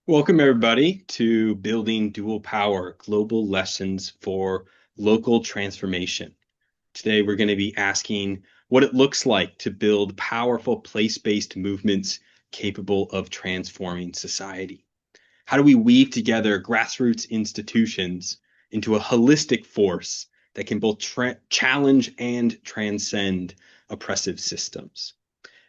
Welcome, everybody, to Building Dual Power Global Lessons for Local Transformation. Today, we're going to be asking what it looks like to build powerful place-based movements capable of transforming society. How do we weave together grassroots institutions into a holistic force that can both challenge and transcend oppressive systems?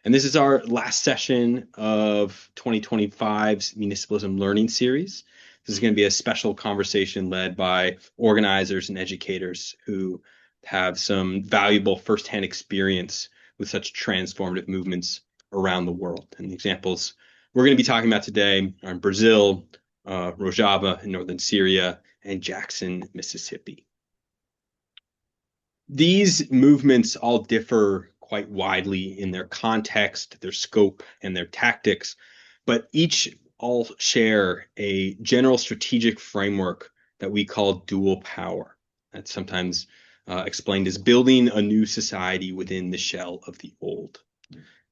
And this is our last session of 2025's Municipalism Learning Series. This is going to be a special conversation led by organizers and educators who have some valuable firsthand experience with such transformative movements around the world. And the examples we're going to be talking about today are in Brazil, Rojava in northern Syria, and Jackson, Mississippi. These movements all differ quite widely in their context, their scope, and their tactics, but each all share a general strategic framework that we call dual power. That's sometimes explained as building a new society within the shell of the old.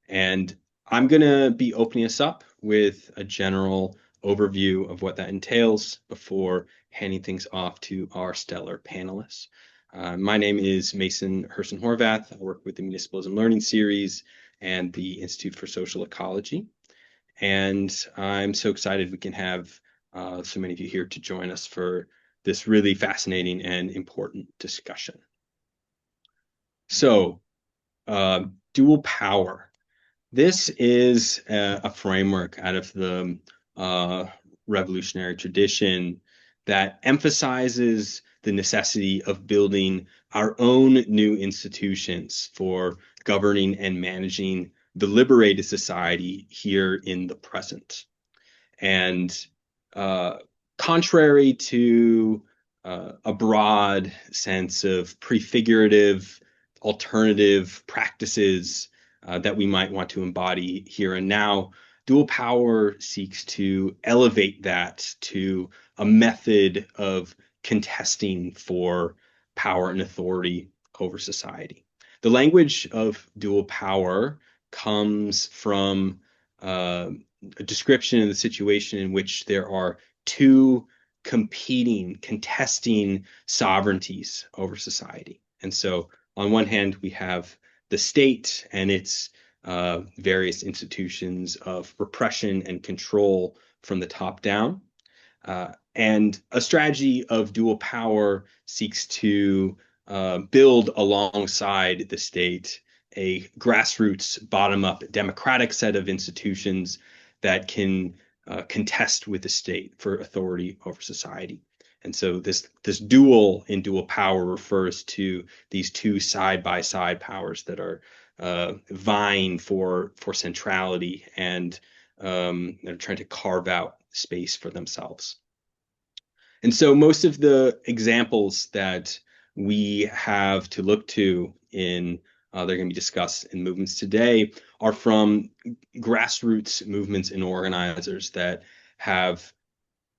And I'm going to be opening us up with a general overview of what that entails before handing things off to our stellar panelists. My name is Mason Herson Horvath. I work with the Municipalism Learning Series and the Institute for Social Ecology. And I'm so excited we can have so many of you here to join us for this really fascinating and important discussion. So, dual power. This is a framework out of the revolutionary tradition that emphasizes the necessity of building our own new institutions for governing and managing the liberated society here in the present. And contrary to a broad sense of prefigurative alternative practices that we might want to embody here and now, dual power seeks to elevate that to a method of contesting for power and authority over society. The language of dual power comes from a description of the situation in which there are two competing, contesting sovereignties over society. And so, on one hand, we have the state and its various institutions of repression and control from the top down. And a strategy of dual power seeks to build alongside the state a grassroots, bottom-up, democratic set of institutions that can contest with the state for authority over society. And so this dual in dual power refers to these two side-by-side powers that are vying for centrality and they're trying to carve out space for themselves. And so most of the examples that we have to look to in they're going to be discussed in movements today are from grassroots movements and organizers that have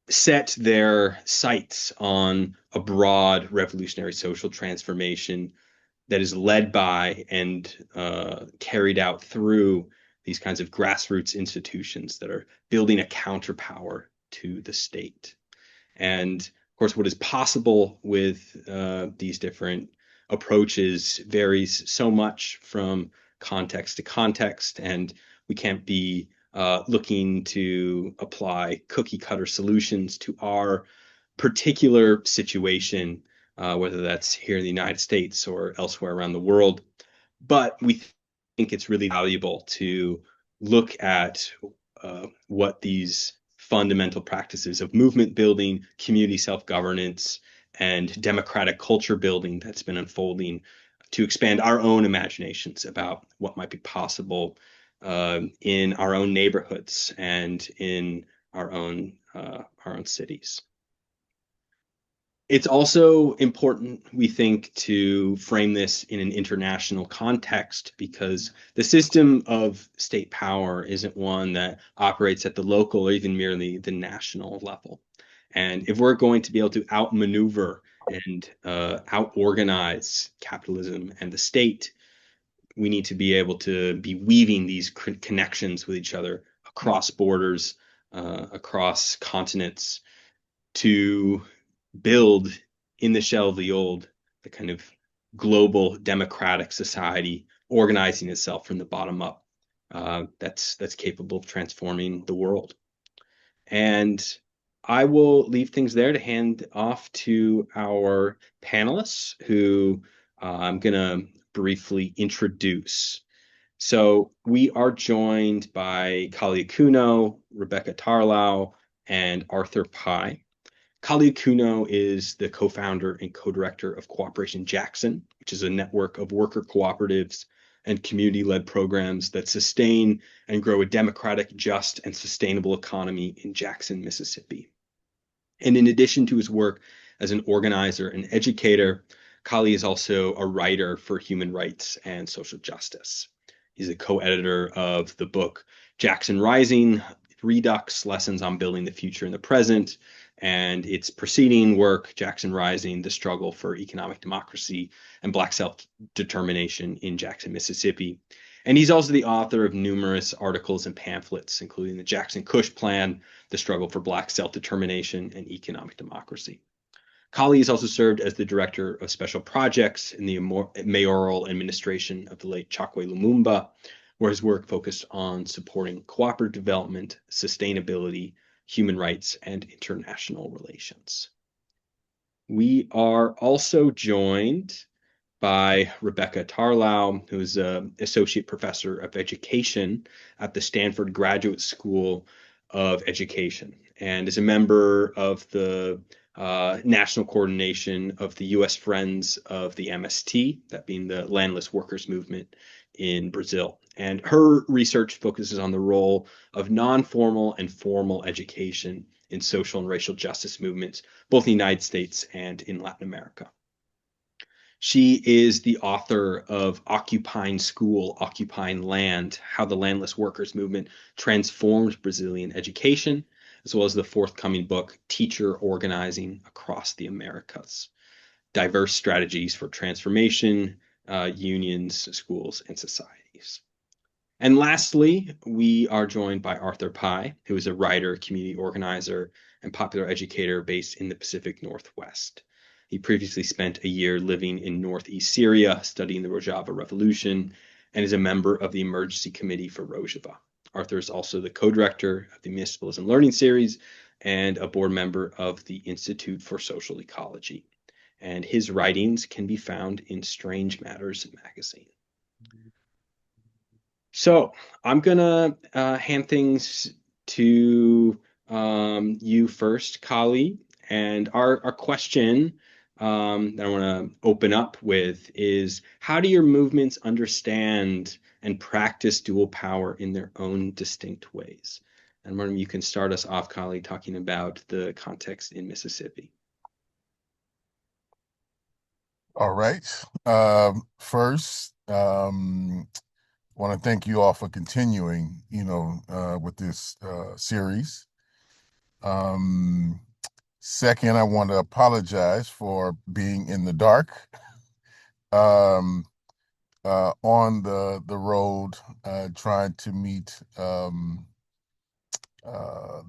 set their sights on a broad revolutionary social transformation that is led by and carried out through these kinds of grassroots institutions that are building a counterpower to the state. And of course, what is possible with these different approaches varies so much from context to context, and we can't be looking to apply cookie cutter solutions to our particular situation, whether that's here in the United States or elsewhere around the world. But we think it's really valuable to look at what these fundamental practices of movement building, community self-governance, and democratic culture building that's been unfolding to expand our own imaginations about what might be possible in our own neighborhoods and in our own cities. It's also important, we think, to frame this in an international context because the system of state power isn't one that operates at the local or even merely the national level. And if we're going to be able to outmaneuver and out-organize capitalism and the state, we need to be able to be weaving these connections with each other across borders across continents to build in the shell of the old the kind of global democratic society organizing itself from the bottom up, that's capable of transforming the world. And I will leave things there to hand off to our panelists, who I'm going to briefly introduce. So we are joined by Kali Kuno, Rebecca Tarlow, and Arthur Pye. Kali Kuno is the co-founder and co-director of Cooperation Jackson, which is a network of worker cooperatives and community-led programs that sustain and grow a democratic, just, and sustainable economy in Jackson, Mississippi. And in addition to his work as an organizer and educator, Kali is also a writer for human rights and social justice. He's a co-editor of the book Jackson Rising, Redux, Lessons on Building the Future in the Present, and its preceding work, Jackson Rising, The Struggle for Economic Democracy and Black Self-Determination in Jackson, Mississippi. And he's also the author of numerous articles and pamphlets, including the Jackson Kush Plan, The Struggle for Black Self-Determination and Economic Democracy. Kali has also served as the director of special projects in the mayoral administration of the late Chokwe Lumumba, where his work focused on supporting cooperative development, sustainability, human rights, and international relations. We are also joined by Rebecca Tarlow, who is an associate professor of education at the Stanford Graduate School of Education and is a member of the national coordination of the U.S. Friends of the MST, that being the landless workers movement in Brazil. And her research focuses on the role of non-formal and formal education in social and racial justice movements, both in the United States and in Latin America. She is the author of Occupying School, Occupying Land, How the Landless Workers Movement Transformed Brazilian Education, as well as the forthcoming book, Teacher Organizing Across the Americas, Diverse Strategies for Transformation, Unions, Schools, and Societies. And lastly, we are joined by Arthur Pye, who is a writer, community organizer, and popular educator based in the Pacific Northwest. He previously spent a year living in Northeast Syria, studying the Rojava Revolution, and is a member of the Emergency Committee for Rojava. Arthur is also the co-director of the Municipalism Learning Series and a board member of the Institute for Social Ecology. And his writings can be found in Strange Matters magazine. So I'm gonna hand things to you first, Kali. And our question that I want to open up with is, how do your movements understand and practice dual power in their own distinct ways? And Martin, you can start us off, Kali, talking about the context in Mississippi. All right. First, want to thank you all for continuing, with this series. Second, I want to apologize for being in the dark um, on the road, trying to meet the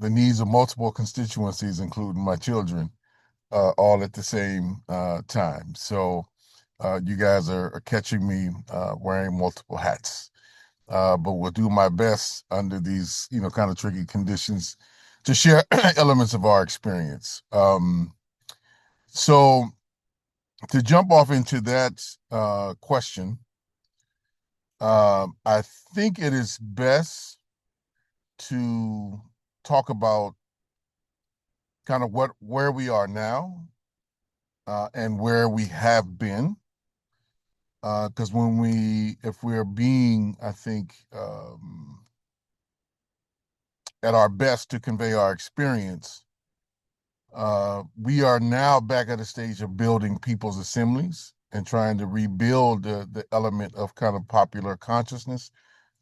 needs of multiple constituencies, including my children, all at the same time. So you guys are catching me wearing multiple hats. But will do my best under these, kind of tricky conditions to share elements of our experience. So to jump off into that question, I think it is best to talk about kind of where we are now and where we have been. Because if we're being, I think, at our best to convey our experience, we are now back at a stage of building people's assemblies and trying to rebuild the element of kind of popular consciousness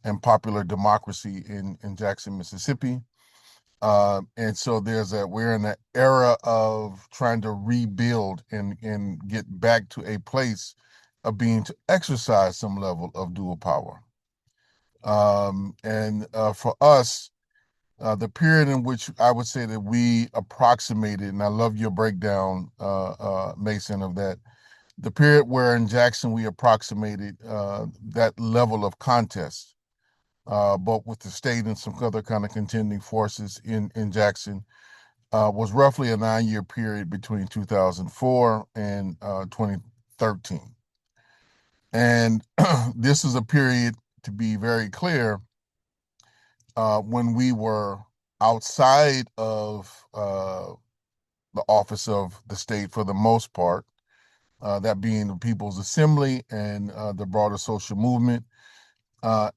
and popular democracy in Jackson, Mississippi. And so we're in an era of trying to rebuild and get back to a place of being to exercise some level of dual power. And for us, The period in which I would say that we approximated, and I love your breakdown, Mason, of that. The period where in Jackson we approximated that level of contest, but with the state and some other kind of contending forces in Jackson, was roughly a 9 year period between 2004 and 2013. And this is a period, to be very clear, when we were outside of the office of the state for the most part, that being the People's Assembly and the broader social movement.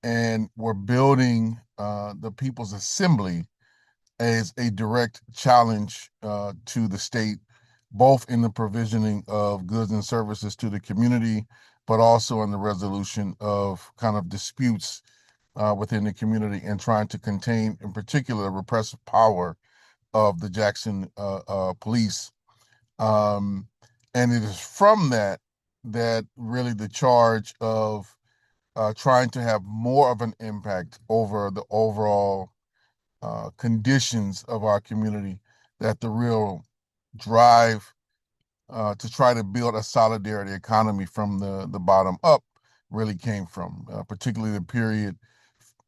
And we're building the People's Assembly as a direct challenge to the state, both in the provisioning of goods and services to the community, but also in the resolution of kind of disputes within the community and trying to contain, in particular, the repressive power of the Jackson police. Um, and it is from that that really the charge of trying to have more of an impact over the overall conditions of our community, that the real drive to try to build a solidarity economy from the bottom up really came from, particularly the period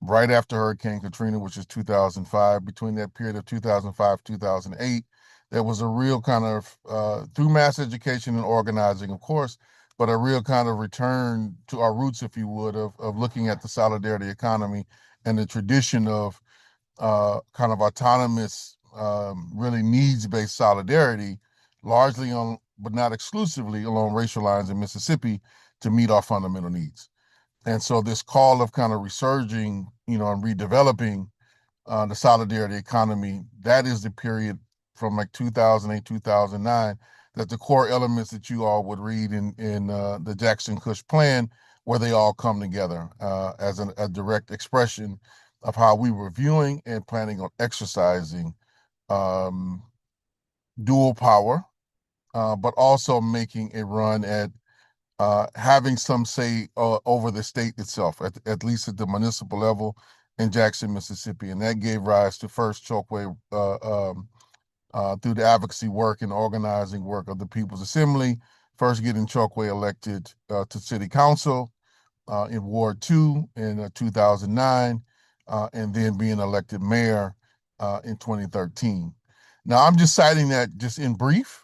right after Hurricane Katrina, which is 2005. Between that period of 2005 2008, there was a real kind of through mass education and organizing, of course, but a real kind of return to our roots, if you would, of looking at the solidarity economy and the tradition of kind of autonomous, really needs-based solidarity, largely on, but not exclusively, along racial lines in Mississippi to meet our fundamental needs. And so this call of kind of resurging, and redeveloping the solidarity economy, that is the period from like 2008, 2009, that the core elements that you all would read in the Jackson Kush plan, where they all come together as a direct expression of how we were viewing and planning on exercising um, dual power, but also making a run at having some say over the state itself, at least at the municipal level in Jackson, Mississippi. And that gave rise to first Chokwe through the advocacy work and organizing work of the People's Assembly, first getting Chokwe elected to city council in Ward 2 in 2009, and then being elected mayor in 2013. Now, I'm just citing that just in brief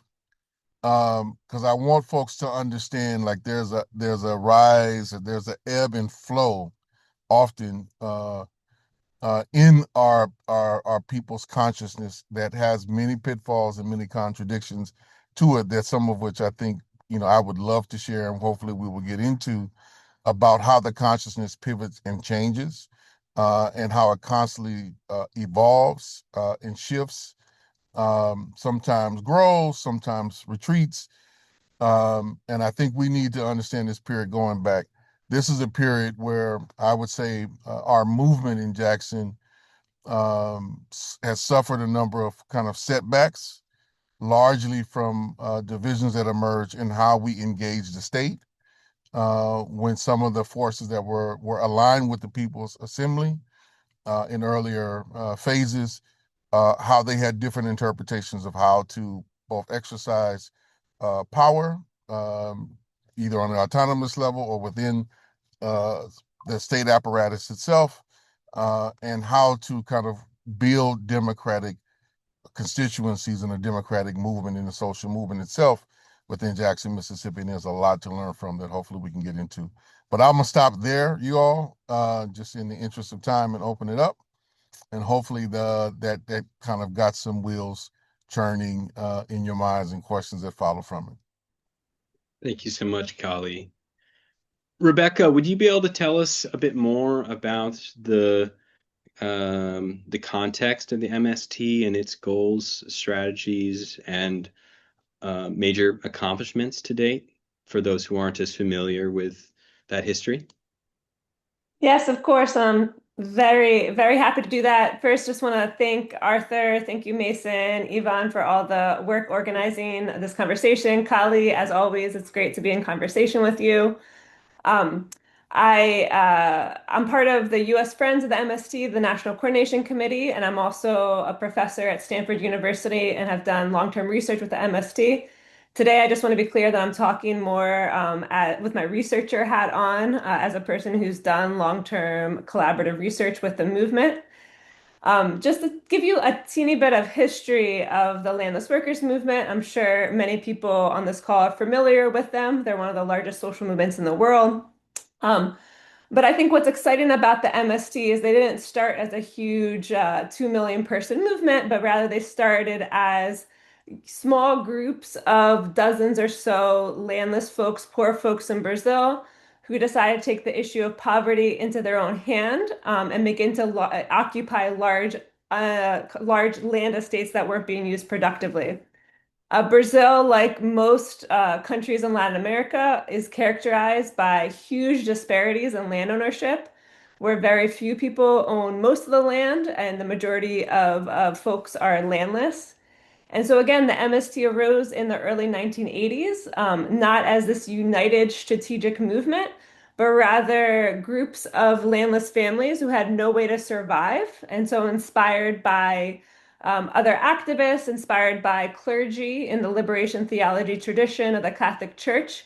because I want folks to understand like there's a rise, there's an ebb and flow often in our people's consciousness that has many pitfalls and many contradictions to it, that some of which I think I would love to share and hopefully we will get into, about how the consciousness pivots and changes, and how it constantly evolves and shifts, sometimes grows, sometimes retreats. And I think we need to understand this period going back. This is a period where I would say our movement in Jackson has suffered a number of kind of setbacks, largely from divisions that emerged in how we engage the state. When some of the forces that were aligned with the People's Assembly in earlier phases, how they had different interpretations of how to both exercise power, um, either on the autonomous level or within uh, the state apparatus itself, and how to kind of build democratic constituencies and a democratic movement in the social movement itself within Jackson, Mississippi. And there's a lot to learn from that hopefully we can get into. But I'm gonna stop there, you all, just in the interest of time, and open it up. And hopefully that kind of got some wheels churning in your minds and questions that follow from it. Thank you so much, Kali. Rebecca, would you be able to tell us a bit more about the context of the MST and its goals, strategies, and major accomplishments to date for those who aren't as familiar with that history? Yes, of course. I'm very, very happy to do that. First, just want to thank Arthur, thank you, Mason, Yvonne, for all the work organizing this conversation. Kali, as always, it's great to be in conversation with you. Um, I'm part of the U.S. Friends of the MST, the National Coordination Committee, and I'm also a professor at Stanford University and have done long-term research with the MST. Today, I just want to be clear that I'm talking more with my researcher hat on as a person who's done long-term collaborative research with the movement. Just to give you a teeny bit of history of the landless workers movement, I'm sure many people on this call are familiar with them. They're one of the largest social movements in the world. Um, but I think what's exciting about the MST is they didn't start as a huge 2 million person movement, but rather they started as small groups of dozens or so landless folks, poor folks in Brazil, who decided to take the issue of poverty into their own hand and begin to occupy large land estates that weren't being used productively. Brazil, like most countries in Latin America, is characterized by huge disparities in land ownership, where very few people own most of the land, and the majority of folks are landless. And so again, the MST arose in the early 1980s, not as this united strategic movement, but rather groups of landless families who had no way to survive. And so inspired by other activists, inspired by clergy in the liberation theology tradition of the Catholic Church,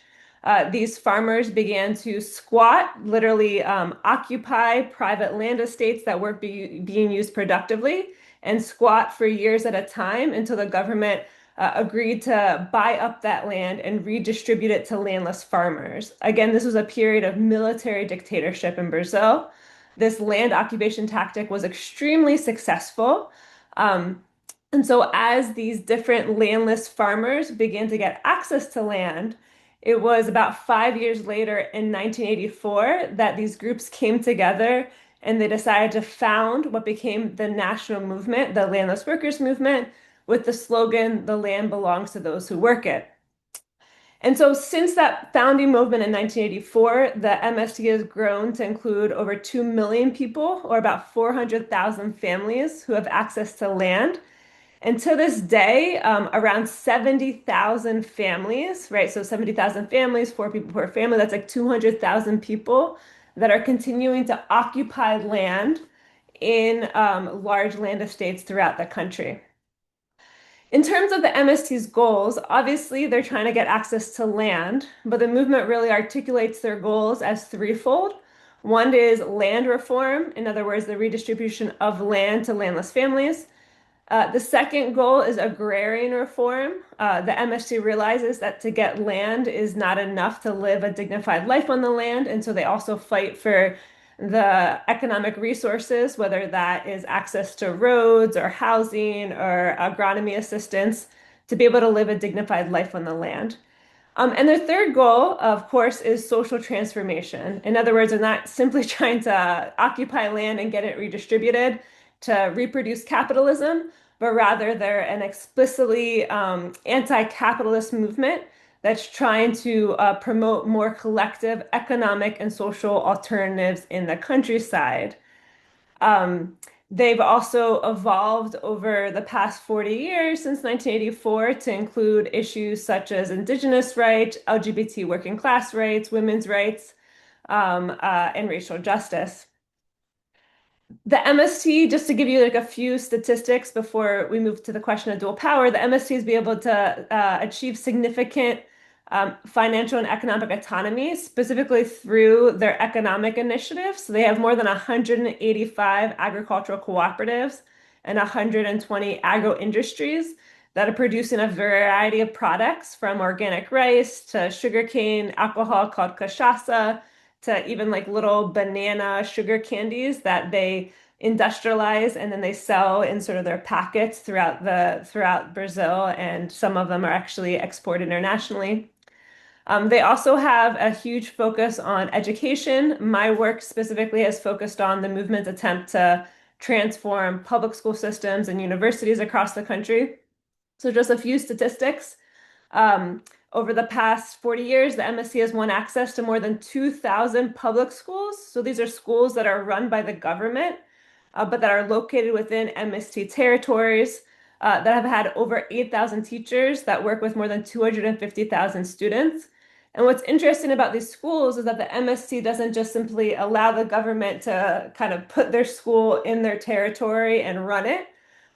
these farmers began to squat, literally occupy private land estates that weren't being used productively and squat for years at a time until the government agreed to buy up that land and redistribute it to landless farmers. Again, this was a period of military dictatorship in Brazil. This land occupation tactic was extremely successful. Um, and so, as these different landless farmers began to get access to land, it was about 5 years later in 1984 that these groups came together and they decided to found what became the national movement, the landless workers movement, with the slogan, "The land belongs to those who work it." And so, since that founding movement in 1984, the MST has grown to include over 2 million people, or about 400,000 families, who have access to land. And to this day, around 70,000 families, right? So 70,000 families, four people per family, that's like 200,000 people that are continuing to occupy land in large land estates throughout the country. In terms of the MST's goals, obviously they're trying to get access to land, but the movement really articulates their goals as threefold. One is land reform, in other words, the redistribution of land to landless families. The second goal is agrarian reform. The MST realizes that to get land is not enough to live a dignified life on the land, and so they also fight for the economic resources, whether that is access to roads or housing or agronomy assistance, to be able to live a dignified life on the land. And their third goal, of course, is social transformation. In other words, they're not simply trying to occupy land and get it redistributed to reproduce capitalism, but rather they're an explicitly anti-capitalist movement that's trying to promote more collective economic and social alternatives in the countryside. Um, they've also evolved over the past 40 years since 1984 to include issues such as indigenous rights, LGBT working class rights, women's rights, and racial justice. The MST, just to give you like a few statistics before we move to the question of dual power, the MST has been able to achieve significant financial and economic autonomy, specifically through their economic initiatives. So they have more than 185 agricultural cooperatives and 120 agro industries that are producing a variety of products from organic rice to sugarcane alcohol called cachaça to even like little banana sugar candies that they industrialize and then they sell in sort of their packets throughout Brazil, and some of them are actually exported internationally. They also have a huge focus on education. My work specifically has focused on the movement's attempt to transform public school systems and universities across the country. So just a few statistics. Over the past 40 years, the MSC has won access to more than 2,000 public schools. So these are schools that are run by the government, but that are located within MST territories, that have had over 8,000 teachers that work with more than 250,000 students. And what's interesting about these schools is that the MST doesn't just simply allow the government to kind of put their school in their territory and run it,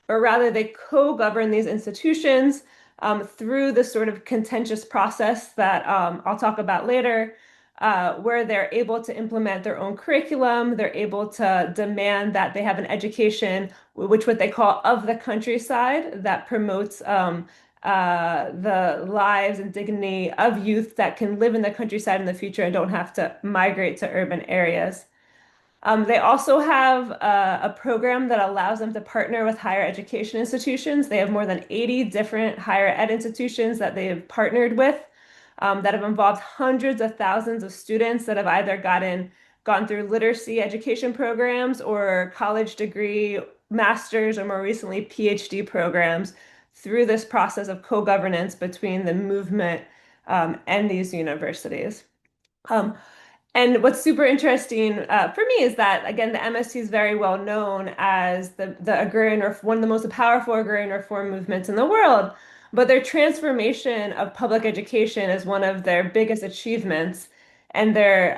but rather they co-govern these institutions through this sort of contentious process that I'll talk about later, where they're able to implement their own curriculum. They're able to demand that they have an education, which what they call of the countryside, that promotes the lives and dignity of youth that can live in the countryside in the future and don't have to migrate to urban areas. They also have a program that allows them to partner with higher education institutions. They have more than 80 different higher ed institutions that they have partnered with that have involved hundreds of thousands of students that have either gone through literacy education programs or college degree, master's, or more recently, PhD programs through this process of co-governance between the movement and these universities. Um, and what's super interesting for me is that, again, the MST is very well known as the one of the most powerful agrarian reform movements in the world. But their transformation of public education is one of their biggest achievements. And their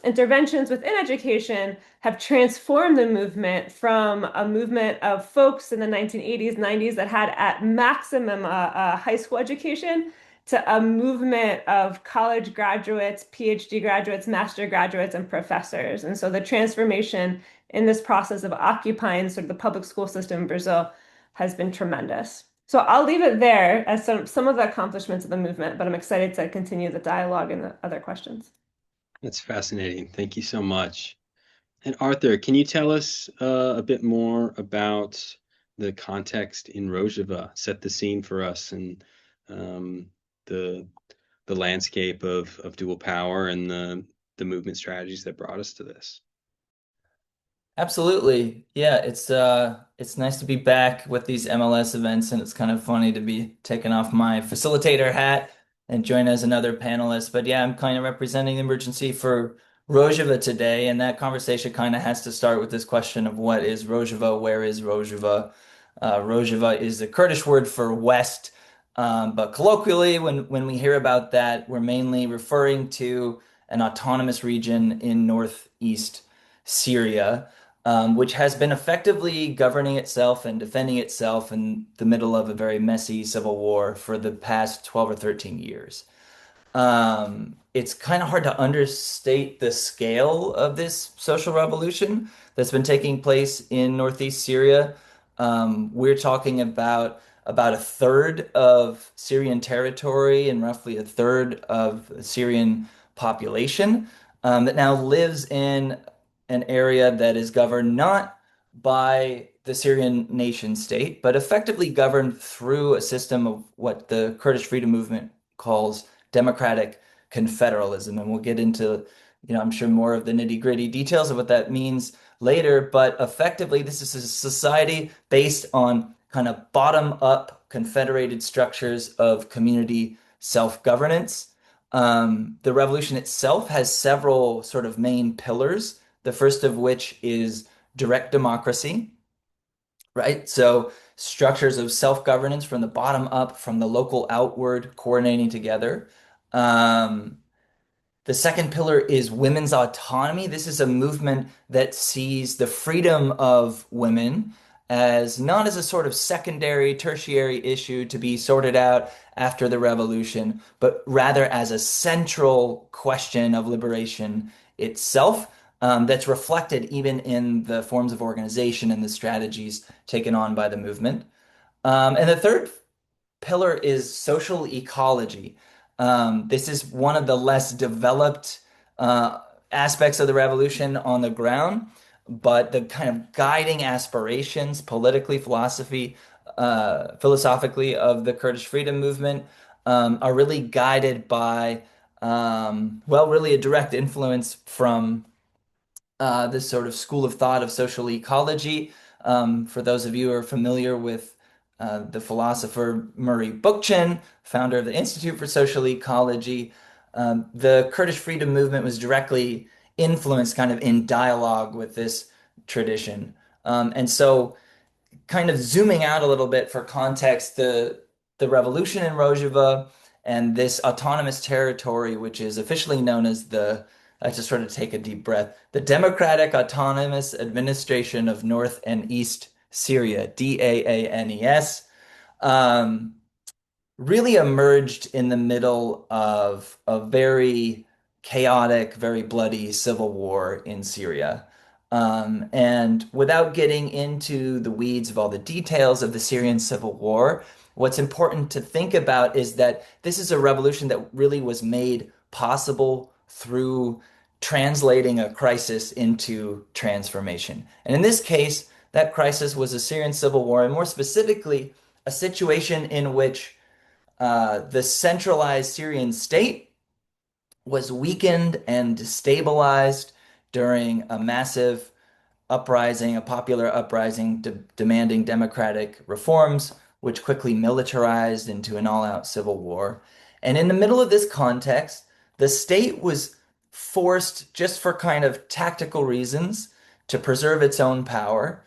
interventions within education have transformed the movement from a movement of folks in the 1980s, 90s that had at maximum a high school education to a movement of college graduates, PhD graduates, master graduates, and professors. And so the transformation in this process of occupying sort of the public school system in Brazil has been tremendous. So I'll leave it there as some of the accomplishments of the movement, but I'm excited to continue the dialogue and the other questions. That's fascinating. Thank you so much. And Arthur, can you tell us a bit more about the context in Rojava? Set the scene for us and um, the the landscape of dual power and the movement strategies that brought us to this. Absolutely. Yeah, it's nice to be back with these MLS events, and it's kind of funny to be taking off my facilitator hat and join as another panelist. But yeah, I'm kind of representing the emergency for Rojava today, and that conversation kind of has to start with this question of what is Rojava, where is Rojava? Rojava is the Kurdish word for west, but colloquially, when we hear about that, we're mainly referring to an autonomous region in northeast Syria, which has been effectively governing itself and defending itself in the middle of a very messy civil war for the past 12 or 13 years. It's kind of hard to understate the scale of this social revolution that's been taking place in northeast Syria. We're talking about a third of Syrian territory and roughly a third of the Syrian population that now lives in an area that is governed not by the Syrian nation state, but effectively governed through a system of what the Kurdish freedom movement calls democratic confederalism. And we'll get into, I'm sure more of the nitty-gritty details of what that means later. But effectively, this is a society based on kind of bottom-up confederated structures of community self-governance. The revolution itself has several sort of main pillars, the first of which is direct democracy, right? So structures of self-governance from the bottom up, from the local outward, coordinating together. Um, the second pillar is women's autonomy. This is a movement that sees the freedom of women as not as a sort of secondary, tertiary issue to be sorted out after the revolution, but rather as a central question of liberation itself, that's reflected even in the forms of organization and the strategies taken on by the movement. And the third pillar is social ecology. This is one of the less developed aspects of the revolution on the ground, but the kind of guiding aspirations, politically, philosophically, of the Kurdish freedom movement are really guided by, really a direct influence from this sort of school of thought of social ecology. For those of you who are familiar with the philosopher Murray Bookchin, founder of the Institute for Social Ecology, the Kurdish freedom movement was directly influenced kind of in dialogue with this tradition. And so kind of zooming out a little bit for context, the revolution in Rojava And this autonomous territory, which is officially known as I just sort of take a deep breath, the Democratic Autonomous Administration of North and East Syria, DAANES, um, really emerged in the middle of a very chaotic, very bloody civil war in Syria. And without getting into the weeds of all the details of the Syrian civil war, what's important to think about is that this is a revolution that really was made possible through translating a crisis into transformation. And in this case, that crisis was a Syrian civil war, and more specifically, a situation in which the centralized Syrian state was weakened and destabilized during a massive uprising, a popular uprising demanding democratic reforms, which quickly militarized into an all-out civil war. And in the middle of this context, the state was forced, just for kind of tactical reasons, to preserve its own power,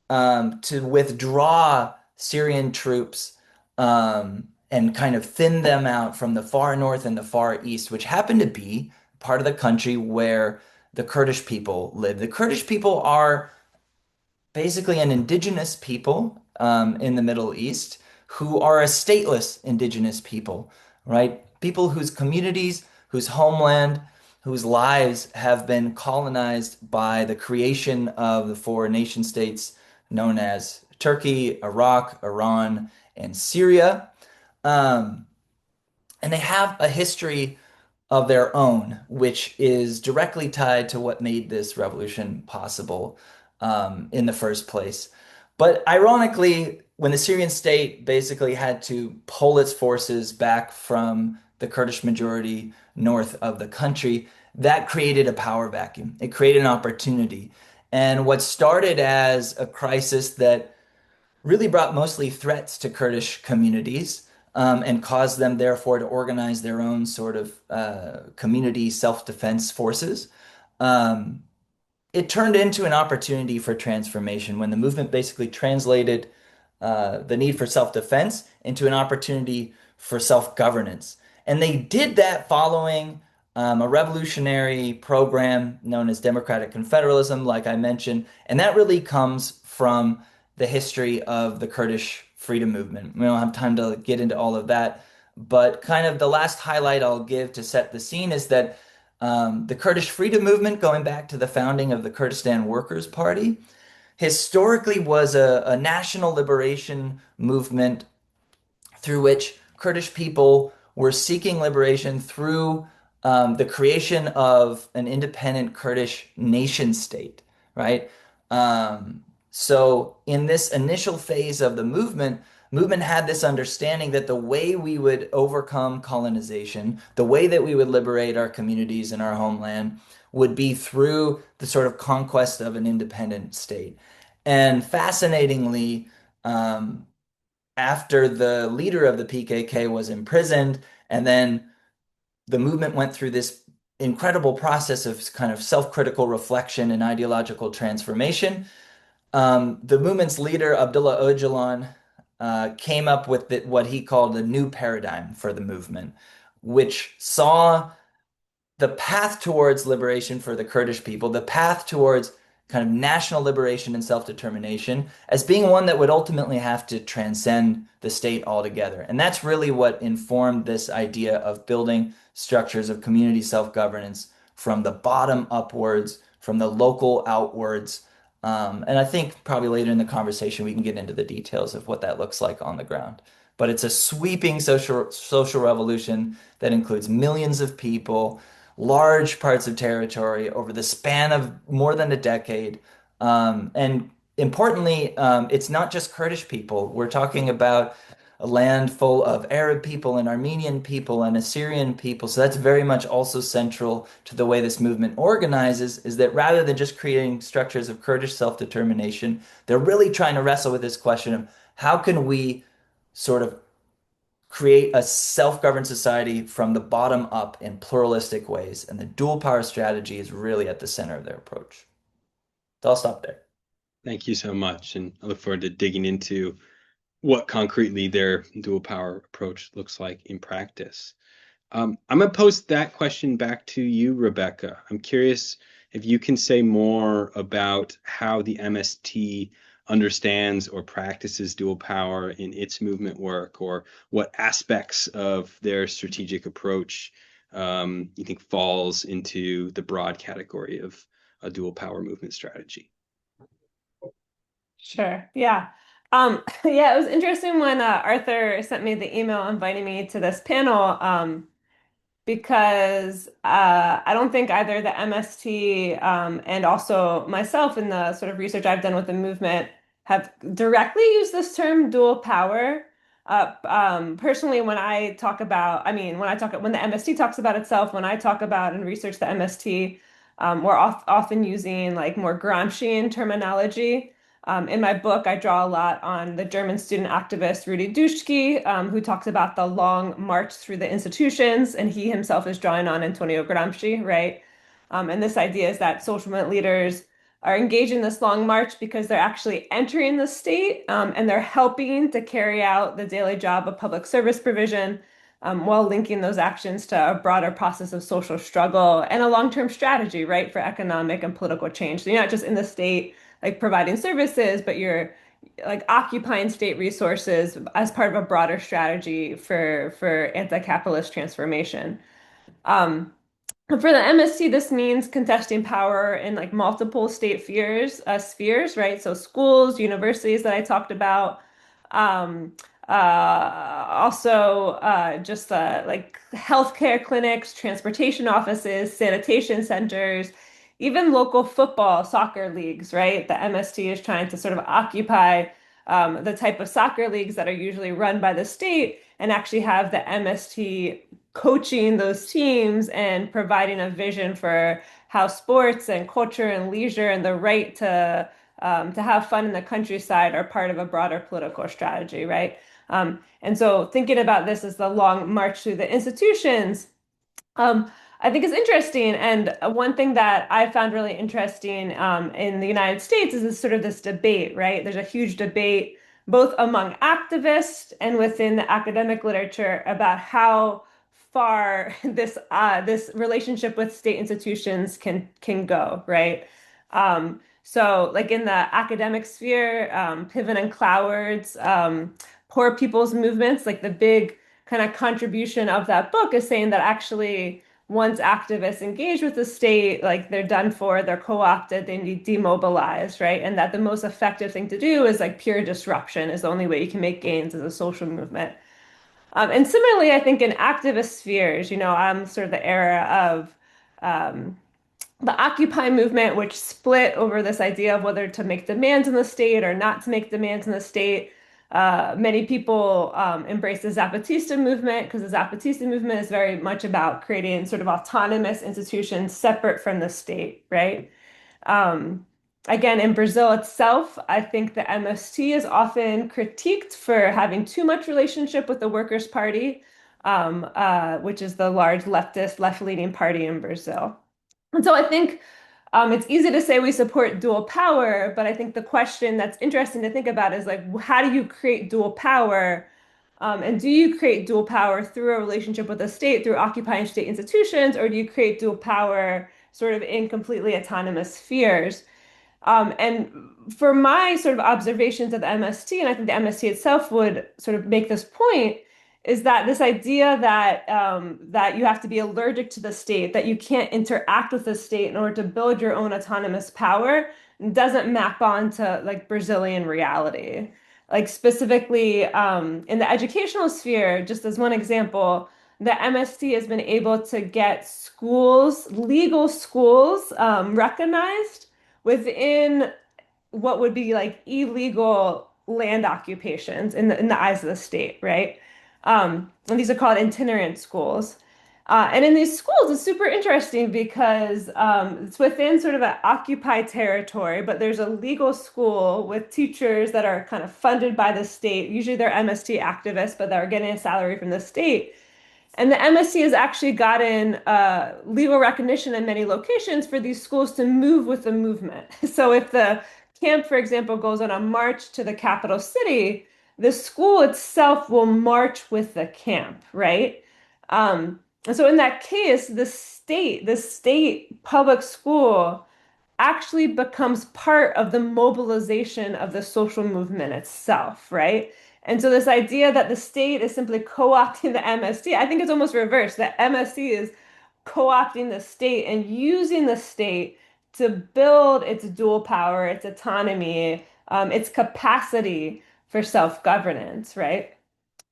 to withdraw Syrian troops and kind of thin them out from the far north and the far east, which happened to be part of the country where the Kurdish people live. The Kurdish people are basically an indigenous people in the Middle East who are a stateless indigenous people, right? People whose communities, whose homeland, whose lives have been colonized by the creation of the four nation states known as Turkey, Iraq, Iran, and Syria. Um, and they have a history of their own, which is directly tied to what made this revolution possible in the first place. But ironically, when the Syrian state basically had to pull its forces back from the Kurdish majority north of the country, that created a power vacuum. It created an opportunity. And what started as a crisis that really brought mostly threats to Kurdish communities and caused them, therefore, to organize their own sort of community self-defense forces. Um, it turned into an opportunity for transformation when the movement basically translated the need for self-defense into an opportunity for self-governance. And they did that following a revolutionary program known as Democratic Confederalism, like I mentioned. And that really comes from the history of the Kurdish freedom movement. We don't have time to get into all of that, but kind of the last highlight I'll give to set the scene is that the Kurdish freedom movement, going back to the founding of the Kurdistan Workers' Party, historically was a national liberation movement through which Kurdish people were seeking liberation through the creation of an independent Kurdish nation state, right? So in this initial phase of the movement had this understanding that the way we would overcome colonization, the way that we would liberate our communities and our homeland would be through the sort of conquest of an independent state. And fascinatingly, after the leader of the PKK was imprisoned, and then the movement went through this incredible process of kind of self-critical reflection and ideological transformation. The movement's leader, Abdullah Öcalan, came up with what he called a new paradigm for the movement, which saw the path towards liberation for the Kurdish people, the path towards kind of national liberation and self-determination as being one that would ultimately have to transcend the state altogether. And that's really what informed this idea of building structures of community self-governance from the bottom upwards, from the local outwards. And I think probably later in the conversation we can get into the details of what that looks like on the ground. But it's a sweeping social revolution that includes millions of people, large parts of territory over the span of more than a decade. And importantly, it's not just Kurdish people. We're talking about a land full of Arab people and Armenian people and Assyrian people. So that's very much also central to the way this movement organizes, is that rather than just creating structures of Kurdish self-determination, they're really trying to wrestle with this question of how can we sort of create a self-governed society from the bottom up in pluralistic ways. And the dual power strategy is really at the center of their approach. So I'll stop there. Thank you so much. And I look forward to digging into what concretely their dual power approach looks like in practice. I'm going to post that question back to you, Rebecca. I'm curious if you can say more about how the MST understands or practices dual power in its movement work, or what aspects of their strategic approach you think falls into the broad category of a dual power movement strategy. Sure. Yeah. Yeah, it was interesting when Arthur sent me the email inviting me to this panel. Because I don't think either the MST and also myself in the sort of research I've done with the movement have directly used this term dual power. Personally, when I talk about, I mean, when the MST talks about itself, when I talk about and research the MST, we're often using like more Gramscian terminology. In my book, I draw a lot on the German student activist Rudi Dutschke, who talks about the long march through the institutions, and he himself is drawing on Antonio Gramsci, right? And this idea is that social movement leaders are engaged in this long march because they're actually entering the state, and they're helping to carry out the daily job of public service provision, while linking those actions to a broader process of social struggle and a long-term strategy, right, for economic and political change. So you're not just in the state like providing services, but you're like occupying state resources as part of a broader strategy for anti-capitalist transformation. Um, for the MST, this means contesting power in like multiple state spheres, right? So schools, universities that I talked about, um, also just like healthcare clinics, transportation offices, sanitation centers, even local football, soccer leagues, right? The MST is trying to sort of occupy the type of soccer leagues that are usually run by the state and actually have the MST coaching those teams and providing a vision for how sports and culture and leisure and the right to have fun in the countryside are part of a broader political strategy, right? And so thinking about this as the long march through the institutions, I think is interesting. And one thing that I found really interesting in the United States is this sort of this debate, right? There's a huge debate both among activists and within the academic literature about how far this relationship with state institutions can go, right? So like in the academic sphere, Piven and Cloward's poor people's movements, like the big kind of contribution of that book is saying that actually once activists engage with the state, like they're done for, they're co-opted, they need demobilized, right? And that the most effective thing to do is like pure disruption is the only way you can make gains as a social movement. And similarly, I think in activist spheres, I'm sort of the era of um, the Occupy movement, which split over this idea of whether to make demands in the state or not to make demands in the state. Many people embrace the Zapatista movement because the Zapatista movement is very much about creating sort of autonomous institutions separate from the state, right? Um, Again, in Brazil itself, I think the MST is often critiqued for having too much relationship with the Workers' Party, which is the large leftist, left-leaning party in Brazil. And so I think it's easy to say we support dual power, but I think the question that's interesting to think about is like, how do you create dual power? And do you create dual power through a relationship with the state, through occupying state institutions, or do you create dual power sort of in completely autonomous spheres? And for my sort of observations of the MST, and I think the MST itself would sort of make this point, is that this idea that you have to be allergic to the state, that you can't interact with the state in order to build your own autonomous power, doesn't map onto like Brazilian reality. Like specifically in the educational sphere, just as one example, the MST has been able to get schools, legal schools, recognized within what would be like illegal land occupations in the eyes of the state, right? And these are called itinerant schools. And in these schools, it's super interesting because it's within sort of an occupied territory, but there's a legal school with teachers that are kind of funded by the state. Usually they're MST activists, but they're getting a salary from the state. And the MSC has actually gotten legal recognition in many locations for these schools to move with the movement. So if the camp, for example, goes on a march to the capital city, the school itself will march with the camp, right? And so in that case, the state public school actually becomes part of the mobilization of the social movement itself, right? And so this idea that the state is simply co-opting the MST, I think it's almost reversed, that MST is co-opting the state and using the state to build its dual power, its autonomy, its capacity for self-governance, right?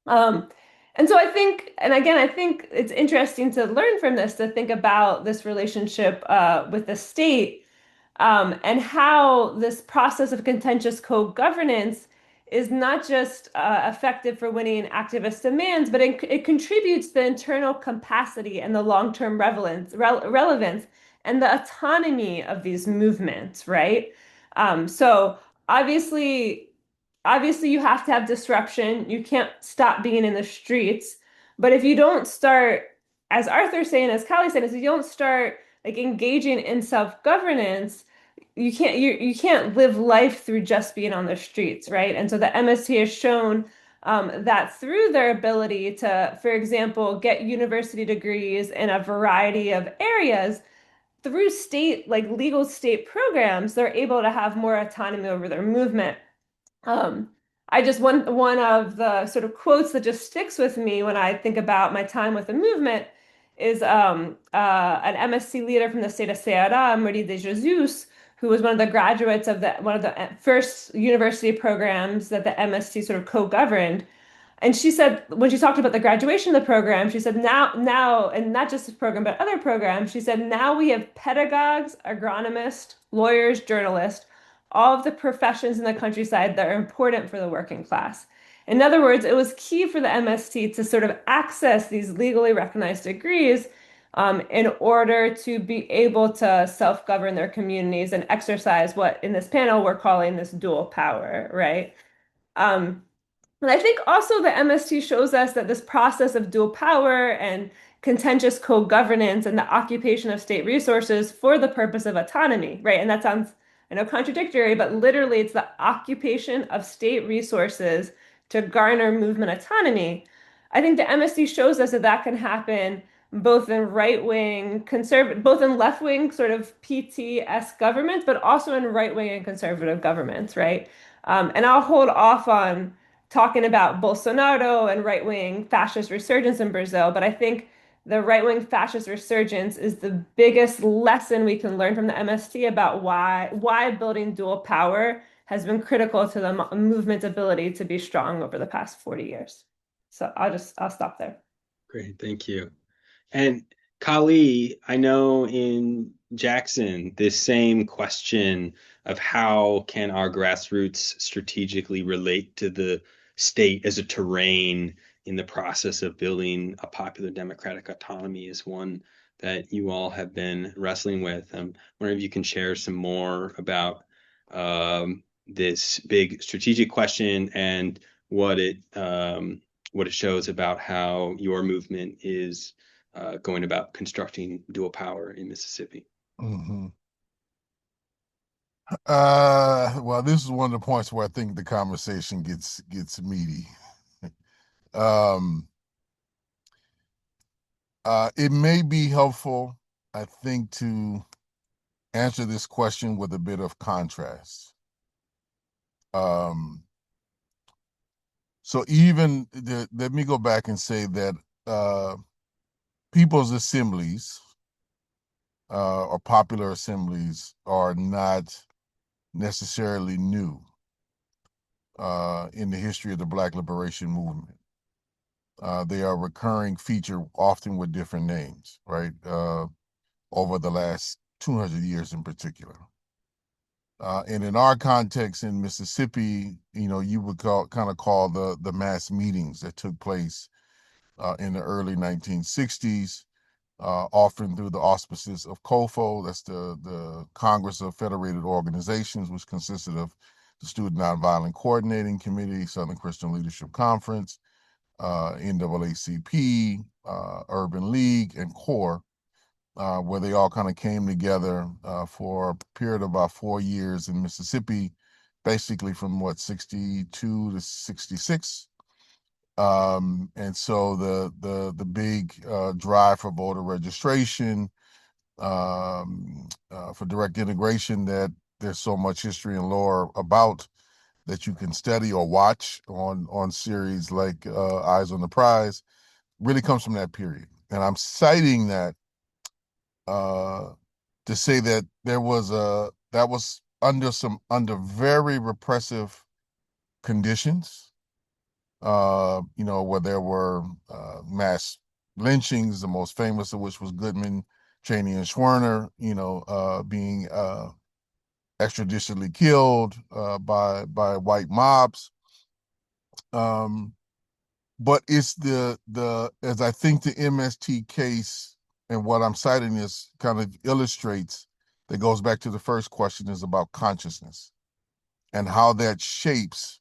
Um, and so I think, and again, I think it's interesting to learn from this, to think about this relationship with the state, and how this process of contentious co-governance is not just effective for winning activist demands, but it contributes to the internal capacity and the long-term relevance and the autonomy of these movements, right? So obviously, obviously you have to have disruption. You can't stop being in the streets. But if you don't start, as Arthur's saying, as Callie's saying, is if you don't start like engaging in self-governance, you can't live life through just being on the streets, right? And so the MST has shown that through their ability to, for example, get university degrees in a variety of areas, through state, like legal state programs, they're able to have more autonomy over their movement. Um, I just one of the sort of quotes that just sticks with me when I think about my time with the movement is an MSc leader from the state of Ceará, Maria de Jesus, who was one of the graduates of the one of the first university programs that the MSc sort of co-governed. And she said, when she talked about the graduation of the program, she said, now, and not just this program, but other programs, she said, now we have pedagogues, agronomists, lawyers, journalists, all of the professions in the countryside that are important for the working class. In other words, it was key for the MST to sort of access these legally recognized degrees in order to be able to self-govern their communities and exercise what in this panel we're calling this dual power, right? Um, and I think also the MST shows us that this process of dual power and contentious co-governance and the occupation of state resources for the purpose of autonomy, right? And that sounds, I know, contradictory, but literally it's the occupation of state resources to garner movement autonomy. I think the MST shows us that that can happen both in right-wing conservative, both in left-wing sort of PT-esque governments, but also in right-wing and conservative governments, right? And I'll hold off on talking about Bolsonaro and right-wing fascist resurgence in Brazil, but I think the right-wing fascist resurgence is the biggest lesson we can learn from the MST about why building dual power has been critical to the movement's ability to be strong over the past 40 years. So I'll stop there. Great, thank you. And Kali, I know in Jackson, this same question of how can our grassroots strategically relate to the state as a terrain in the process of building a popular democratic autonomy is one that you all have been wrestling with. I'm wondering if you can share some more about this big strategic question and what it shows about how your movement is going about constructing dual power in Mississippi. Mm-hmm. Well, this is one of the points where I think the conversation gets meaty. It may be helpful, I think, to answer this question with a bit of contrast. So let me go back and say that people's assemblies or popular assemblies are not necessarily new in the history of the Black liberation movement. They are a recurring feature, often with different names, right? Over the last 200 years in particular. And in our context in Mississippi, you would kind of call the mass meetings that took place in the early 1960s, often through the auspices of COFO, that's the Congress of Federated Organizations, which consisted of the Student Nonviolent Coordinating Committee, Southern Christian Leadership Conference, NAACP, Urban League, and CORE, where they all kind of came together for a period of about 4 years in Mississippi basically from what, 62 to 66. And so the big drive for voter registration, for direct integration that there's so much history and lore about that you can study or watch on series like Eyes on the Prize, really comes from that period. And I'm citing that uh, to say that that was under very repressive conditions, where there were mass lynchings, the most famous of which was Goodman, Cheney, and Schwerner, being extrajudicially killed by white mobs. But it's the as I think the MST case and what I'm citing is kind of illustrates, that goes back to the first question, is about consciousness and how that shapes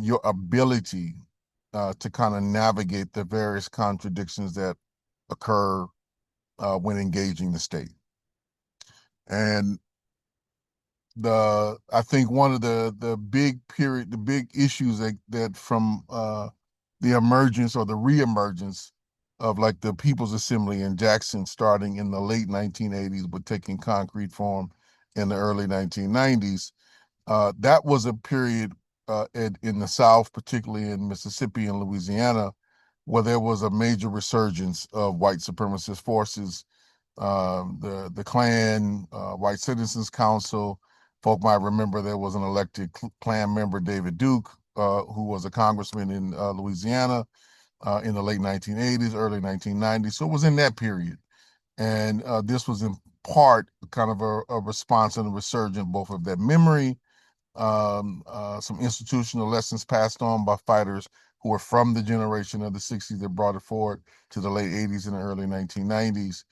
your ability to kind of navigate the various contradictions that occur when engaging the state. And I think one of the big issues that from the emergence or the reemergence of like the People's Assembly in Jackson starting in the late 1980s but taking concrete form in the early 1990s, that was a period in the South, particularly in Mississippi and Louisiana, where there was a major resurgence of white supremacist forces, the Klan, White Citizens Council. Folk might remember there was an elected Klan member, David Duke, who was a congressman in Louisiana in the late 1980s, early 1990s. So it was in that period. And this was in part kind of a response and a resurgence both of that memory, some institutional lessons passed on by fighters who were from the generation of the 60s that brought it forward to the late 80s and the early 1990s.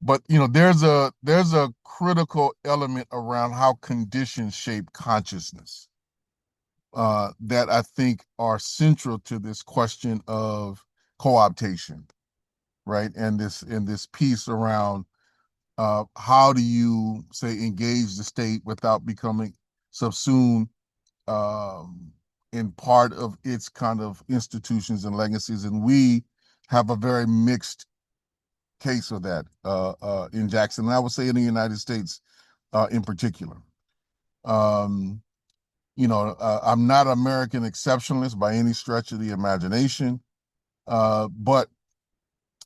But there's a critical element around how conditions shape consciousness that I think are central to this question of co-optation, right? And this piece around how do you say engage the state without becoming subsumed in part of its kind of institutions and legacies. And we have a very mixed case of that in Jackson, and I would say in the United States in particular. I'm not an American exceptionalist by any stretch of the imagination, but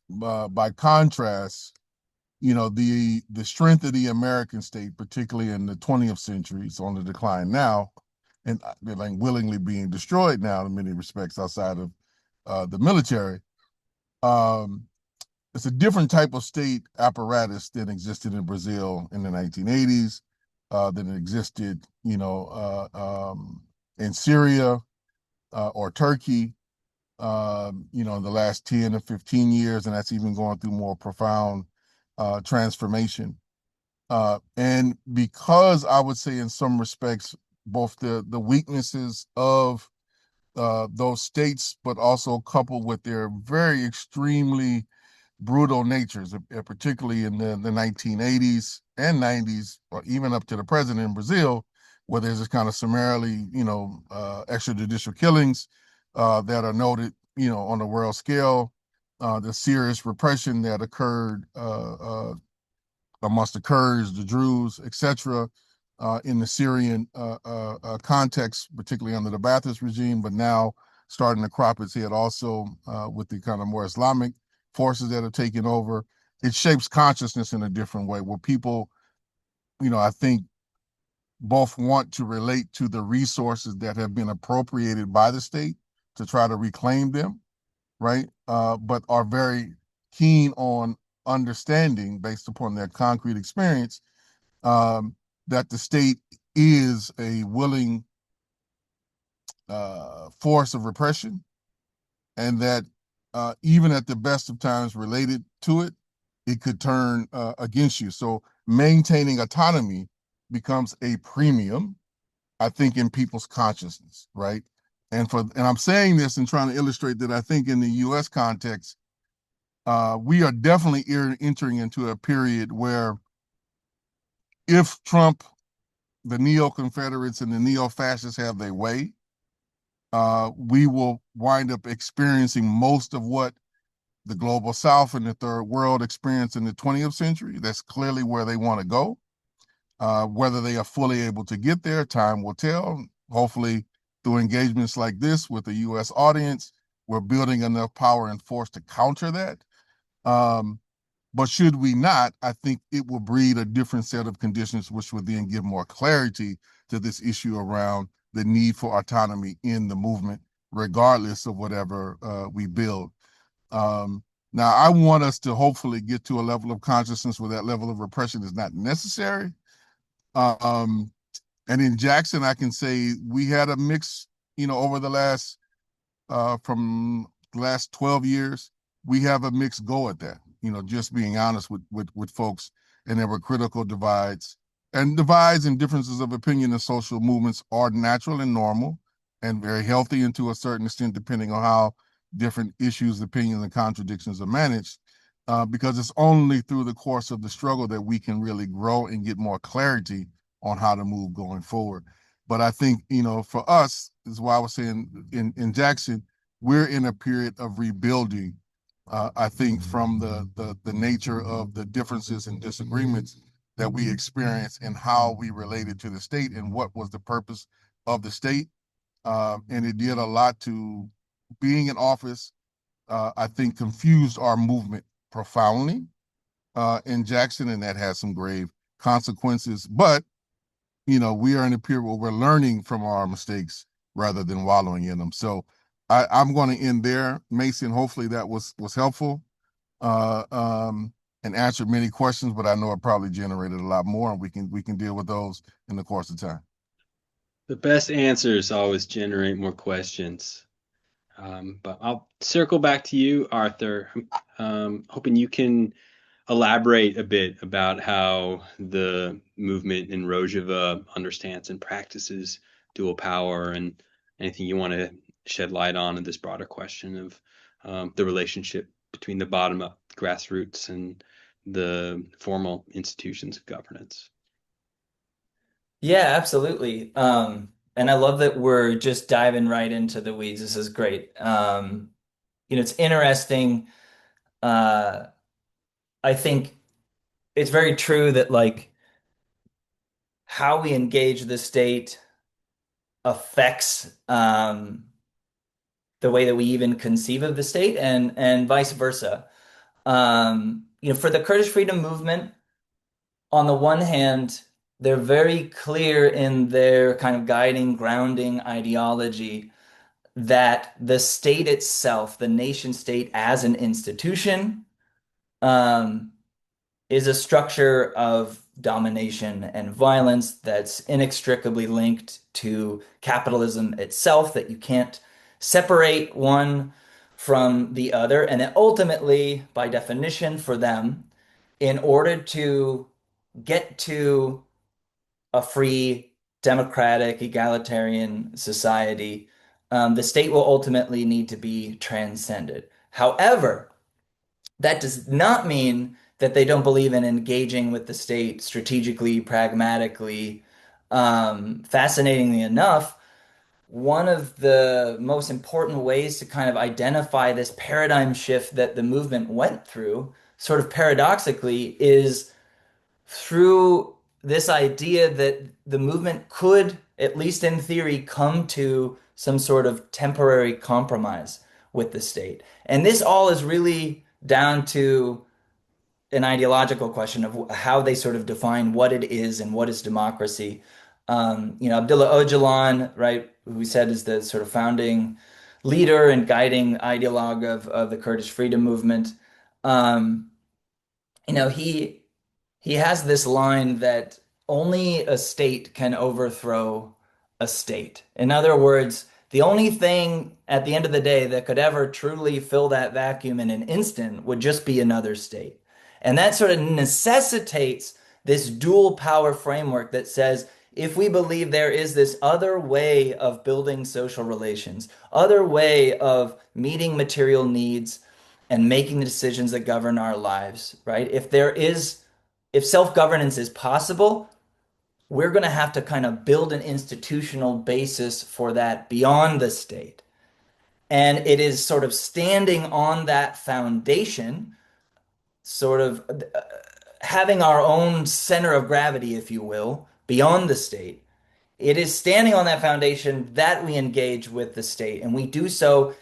by contrast, the strength of the American state, particularly in the 20th century, is on the decline now, and they're like willingly being destroyed now in many respects outside of the military. It's a different type of state apparatus than existed in Brazil in the 1980s, than it existed, in Syria or Turkey, in the last 10 or 15 years, and that's even going through more profound transformation. And because I would say in some respects, both the weaknesses of those states, but also coupled with their very extremely brutal natures, particularly in the 1980s and 90s, or even up to the present in Brazil, where there's this kind of summarily, extrajudicial killings that are noted, on the world scale, the serious repression that occurred amongst the Kurds, the Druze, etc., in the Syrian context, particularly under the Ba'athist regime, but now starting to crop its head also with the kind of more Islamic forces that have taken over. It shapes consciousness in a different way, where people, I think, both want to relate to the resources that have been appropriated by the state to try to reclaim them, right? But are very keen on understanding, based upon their concrete experience, that the state is a willing force of repression, and that even at the best of times related to it, it could turn against you. So maintaining autonomy becomes a premium, I think, in people's consciousness, right? And I'm saying this and trying to illustrate that I think in the U.S. context, we are definitely entering into a period where, if Trump, the neo-Confederates and the neo-fascists have their way, we will wind up experiencing most of what the global South and the third world experienced in the 20th century. That's clearly where they want to go. Whether they are fully able to get there, time will tell. Hopefully, through engagements like this with the U.S. audience, we're building enough power and force to counter that. Um, but should we not, I think it will breed a different set of conditions, which would then give more clarity to this issue around the need for autonomy in the movement, regardless of whatever we build. Now, I want us to hopefully get to a level of consciousness where that level of repression is not necessary. Um, and in Jackson, I can say we had a mix, over the from the last 12 years, we have a mixed go at that, just being honest with folks. And there were critical divides. And divides and differences of opinion in social movements are natural and normal and very healthy, and to a certain extent, depending on how different issues, opinions, and contradictions are managed. Because it's only through the course of the struggle that we can really grow and get more clarity on how to move going forward. But I think, for us, is why I was saying in Jackson, we're in a period of rebuilding. I think from the nature of the differences and disagreements that we experienced and how we related to the state and what was the purpose of the state. And it did a lot to being in office, I think confused our movement profoundly in Jackson, and that has some grave consequences. But we are in a period where we're learning from our mistakes rather than wallowing in them. So I'm going to end there, Mason. Hopefully that was helpful uh, um, and answered many questions. But I know it probably generated a lot more, and we can deal with those in the course of time. The best answers always generate more questions. But I'll circle back to you, Arthur. Hoping you can elaborate a bit about how the movement in Rojava understands and practices dual power, and anything you want to shed light on in this broader question of the relationship between the bottom up grassroots and the formal institutions of governance. Yeah, absolutely. And I love that we're just diving right into the weeds. This is great. It's interesting. Uh, I think it's very true that like how we engage the state affects the way that we even conceive of the state and vice versa. For the Kurdish freedom movement, on the one hand, they're very clear in their kind of guiding, grounding ideology that the state itself, the nation state as an institution, um, is a structure of domination and violence that's inextricably linked to capitalism itself, that you can't separate one from the other. And that ultimately, by definition, for them, in order to get to a free, democratic, egalitarian society, the state will ultimately need to be transcended. However, that does not mean that they don't believe in engaging with the state strategically, pragmatically. Fascinatingly enough, one of the most important ways to kind of identify this paradigm shift that the movement went through, sort of paradoxically, is through this idea that the movement could, at least in theory, come to some sort of temporary compromise with the state. And this all is really down to an ideological question of how they sort of define what it is and what is democracy. Abdullah Öcalan, right, who we said is the sort of founding leader and guiding ideologue of the Kurdish freedom movement. Um, he has this line that only a state can overthrow a state. In other words, the only thing at the end of the day that could ever truly fill that vacuum in an instant would just be another state. And that sort of necessitates this dual power framework that says if we believe there is this other way of building social relations, other way of meeting material needs and making the decisions that govern our lives, right? If self-governance is possible, we're going to have to kind of build an institutional basis for that beyond the state. And it is sort of standing on that foundation, sort of having our own center of gravity, if you will, beyond the state. It is standing on that foundation that we engage with the state, and we do so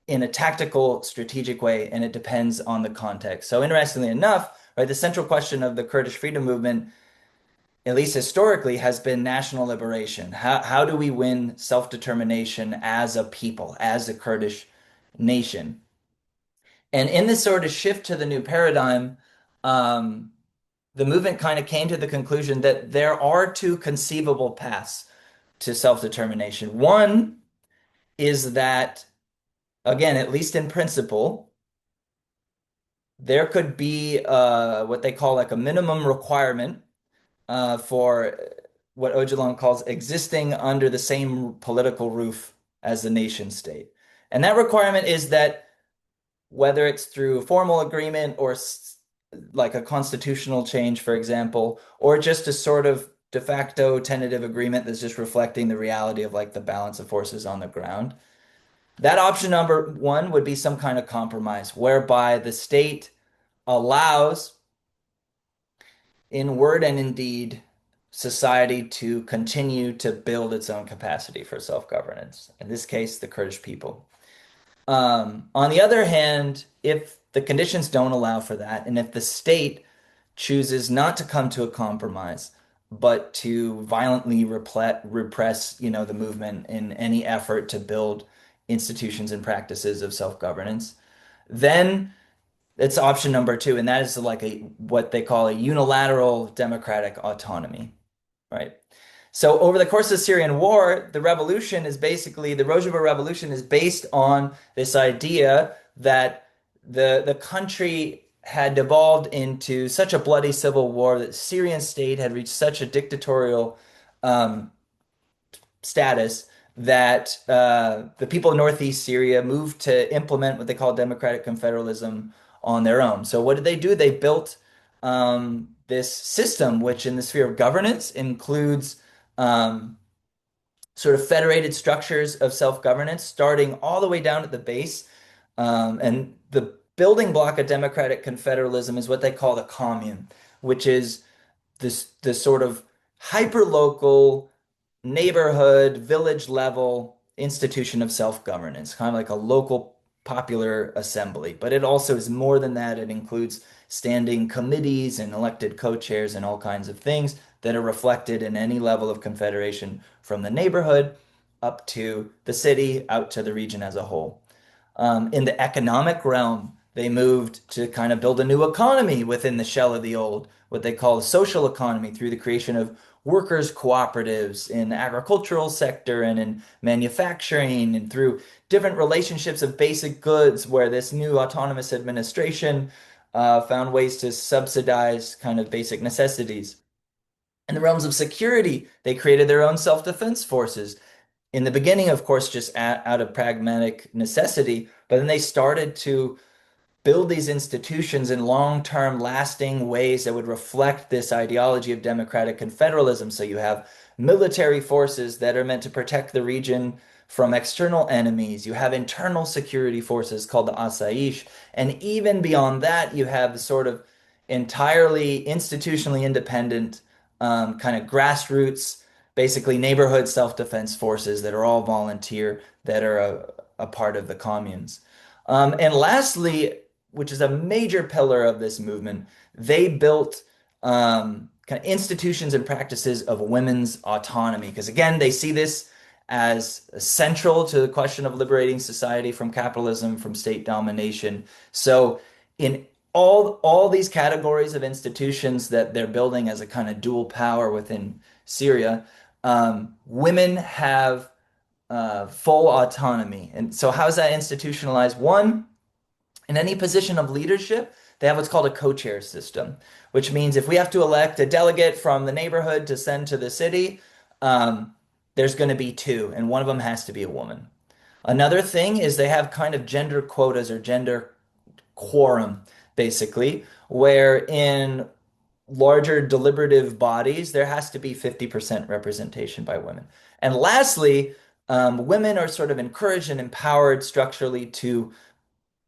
in a tactical, strategic way, and it depends on the context. So, interestingly enough, right, the central question of the Kurdish freedom movement, at least historically, has been national liberation. How do we win self-determination as a people, as a Kurdish nation? And in this sort of shift to the new paradigm, um, the movement kind of came to the conclusion that there are two conceivable paths to self-determination. One is that, again, at least in principle, there could be what they call like a minimum requirement for what Öcalan calls existing under the same political roof as the nation state. And that requirement is that whether it's through a formal agreement or like a constitutional change, for example, or just a sort of de facto tentative agreement that's just reflecting the reality of like the balance of forces on the ground. That option number one would be some kind of compromise whereby the state allows, in word and in deed, society to continue to build its own capacity for self-governance. In this case, the Kurdish people. On the other hand, if the conditions don't allow for that, and if the state chooses not to come to a compromise, but to violently repress, the movement in any effort to build institutions and practices of self-governance, then it's option number two, and that is like a what they call a unilateral democratic autonomy, right? So over the course of the Syrian war, the Rojava revolution is based on this idea that the country had devolved into such a bloody civil war that the Syrian state had reached such a dictatorial um, status that the people of northeast Syria moved to implement what they call democratic confederalism on their own. So what did they do? They built this system, which in the sphere of governance includes um, sort of federated structures of self-governance, starting all the way down at the base. And the building block of democratic confederalism is what they call the commune, which is this sort of hyper-local neighborhood, village level institution of self-governance, kind of like a local popular assembly. But it also is more than that. It includes standing committees and elected co-chairs and all kinds of things that are reflected in any level of confederation from the neighborhood up to the city, out to the region as a whole. In the economic realm, they moved to kind of build a new economy within the shell of the old, what they call the social economy, through the creation of workers' cooperatives in the agricultural sector and in manufacturing, and through different relationships of basic goods, where this new autonomous administration found ways to subsidize kind of basic necessities. In the realms of security, they created their own self-defense forces. In the beginning, of course, just out of pragmatic necessity, but then they started to build these institutions in long-term lasting ways that would reflect this ideology of democratic confederalism. So you have military forces that are meant to protect the region from external enemies. You have internal security forces called the Asayish. And even beyond that, you have the sort of entirely institutionally independent kind of grassroots, basically neighborhood self-defense forces that are all volunteer, that are a part of the communes. And lastly, which is a major pillar of this movement, they built kind of institutions and practices of women's autonomy. Because again, they see this as central to the question of liberating society from capitalism, from state domination. So in all these categories of institutions that they're building as a kind of dual power within Syria, women have full autonomy. And so how is that institutionalized? One, in any position of leadership, they have what's called a co-chair system, which means if we have to elect a delegate from the neighborhood to send to the city, there's going to be two, and one of them has to be a woman. Another thing is they have kind of gender quotas or gender quorum, basically, where in larger deliberative bodies, there has to be 50% representation by women. And lastly, women are sort of encouraged and empowered structurally to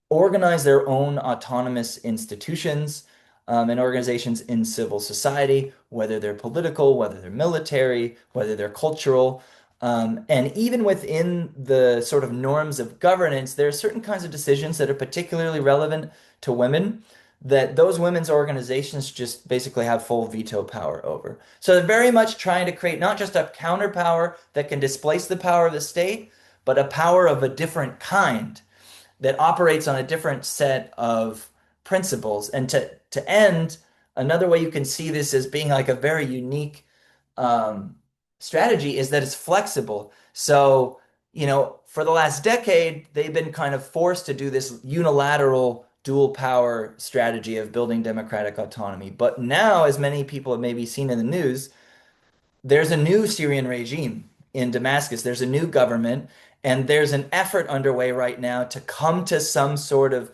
organize their own autonomous institutions and organizations in civil society, whether they're political, whether they're military, whether they're cultural. And even within the sort of norms of governance, there are certain kinds of decisions that are particularly relevant to women that those women's organizations just basically have full veto power over. So they're very much trying to create not just a counterpower that can displace the power of the state, but a power of a different kind that operates on a different set of principles. And to end, another way you can see this as being like a very unique um, strategy is that it's flexible. So, for the last decade, they've been kind of forced to do this unilateral dual power strategy of building democratic autonomy. But now, as many people have maybe seen in the news, there's a new Syrian regime in Damascus. There's a new government, and there's an effort underway right now to come to some sort of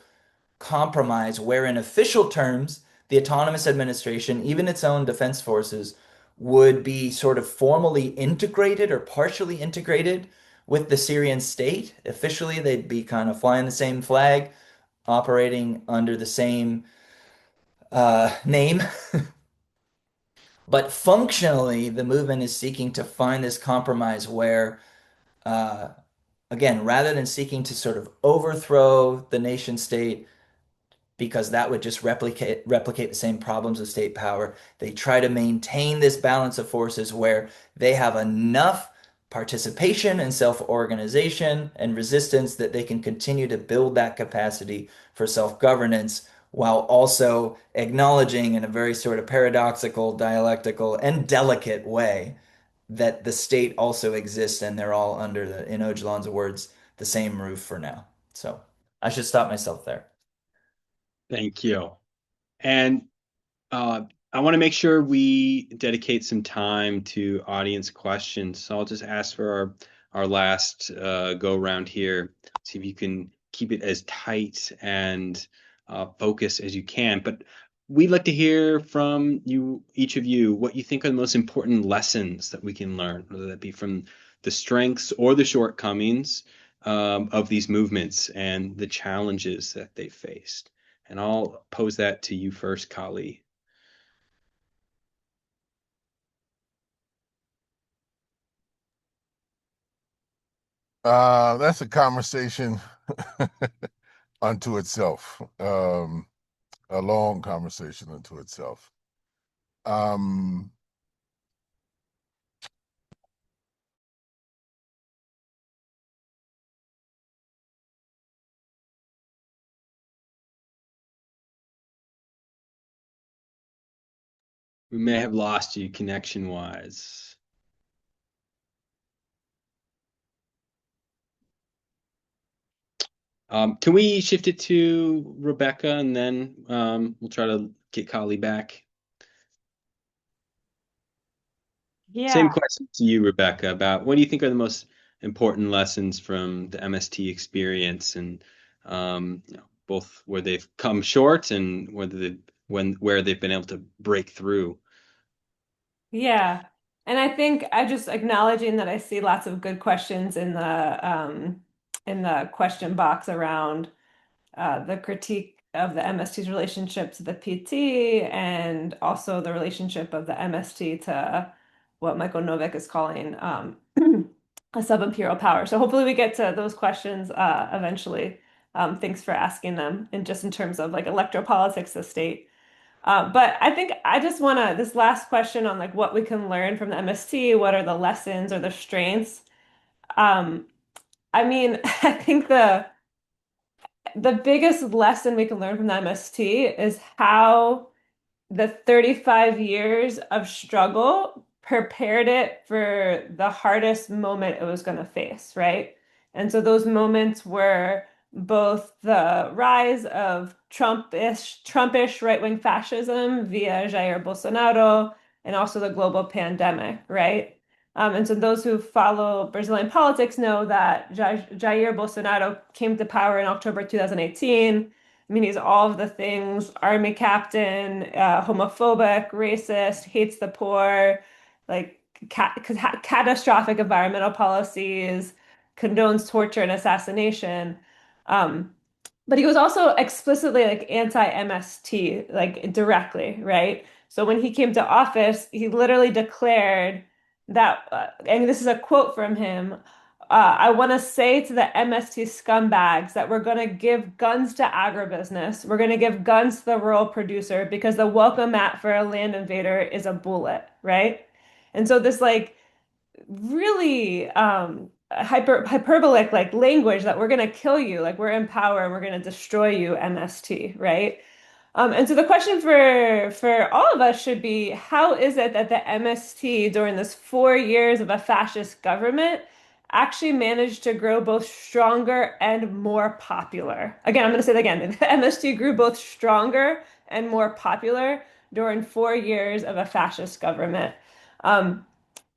compromise where, in official terms, the autonomous administration, even its own defense forces, would be sort of formally integrated or partially integrated with the Syrian state. Officially, they'd be kind of flying the same flag, operating under the same name. But functionally, the movement is seeking to find this compromise where, uh, again, rather than seeking to sort of overthrow the nation state, because that would just replicate the same problems of state power. They try to maintain this balance of forces where they have enough participation and self-organization and resistance that they can continue to build that capacity for self-governance while also acknowledging in a very sort of paradoxical, dialectical, and delicate way that the state also exists and they're all under the, in Öcalan's words, the same roof for now. So I should stop myself there. Thank you. And uh, I want to make sure we dedicate some time to audience questions. So I'll just ask for our last go around here. See if you can keep it as tight and focused as you can. But we'd like to hear from you, each of you, what you think are the most important lessons that we can learn, whether that be from the strengths or the shortcomings of these movements and the challenges that they faced. And I'll pose that to you first, Kali. That's a conversation unto itself, a long conversation unto itself. Um, We may have lost you connection wise. Can we shift it to Rebecca and then we'll try to get Kali back? Same Yeah. question to you, Rebecca, about what do you think are the most important lessons from the MST experience and both where they've come short and where they've been able to break through. Yeah. And I think I just acknowledging that I see lots of good questions in the question box around the critique of the MST's relationship to the PT and also the relationship of the MST to what Michael Novik is calling a sub-imperial power. So hopefully we get to those questions eventually. Thanks for asking them, and just in terms of like electropolitics, the state. But I think I just want to, this last question on like what we can learn from the MST, what are the lessons or the strengths? Um, I mean, I think the biggest lesson we can learn from the MST is how the 35 years of struggle prepared it for the hardest moment it was going to face, right? And so those moments were both the rise of Trumpish right-wing fascism via Jair Bolsonaro and also the global pandemic, right? And so those who follow Brazilian politics know that Jair Bolsonaro came to power in October 2018, I mean, he's all of the things, army captain, homophobic, racist, hates the poor, like catastrophic environmental policies, condones torture and assassination. Um, but he was also explicitly like anti-MST, like directly, right? So when he came to office, he literally declared that, and this is a quote from him, I want to say to the MST scumbags that we're going to give guns to agribusiness. We're going to give guns to the rural producer because the welcome mat for a land invader is a bullet, right? And so this like really hyperbolic like language that we're going to kill you, like we're in power and we're going to destroy you, MST, right? And so the question for all of us should be, how is it that the MST during this 4 years of a fascist government actually managed to grow both stronger and more popular? Again, I'm going to say that again. The MST grew both stronger and more popular during 4 years of a fascist government. Um,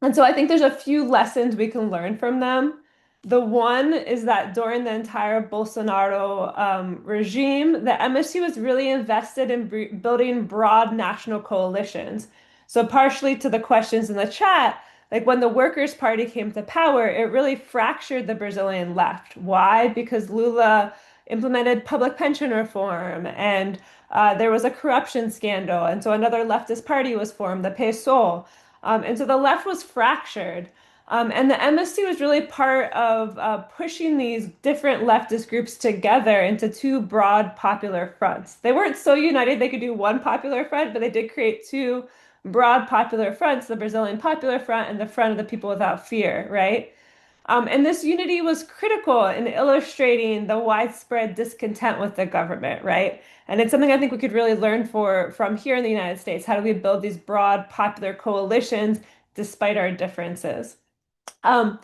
and so I think there's a few lessons we can learn from them. The one is that during the entire Bolsonaro regime, the MST was really invested in building broad national coalitions. So, partially to the questions in the chat, like when the Workers' Party came to power, it really fractured the Brazilian left. Why? Because Lula implemented public pension reform and there was a corruption scandal. And so another leftist party was formed, the PSOL. And so the left was fractured. And the MST was really part of pushing these different leftist groups together into two broad popular fronts. They weren't so united they could do one popular front, but they did create two broad popular fronts, the Brazilian Popular Front and the Front of the People Without Fear, right? And this unity was critical in illustrating the widespread discontent with the government, right? And it's something I think we could really learn from here in the United States. How do we build these broad popular coalitions despite our differences? Um,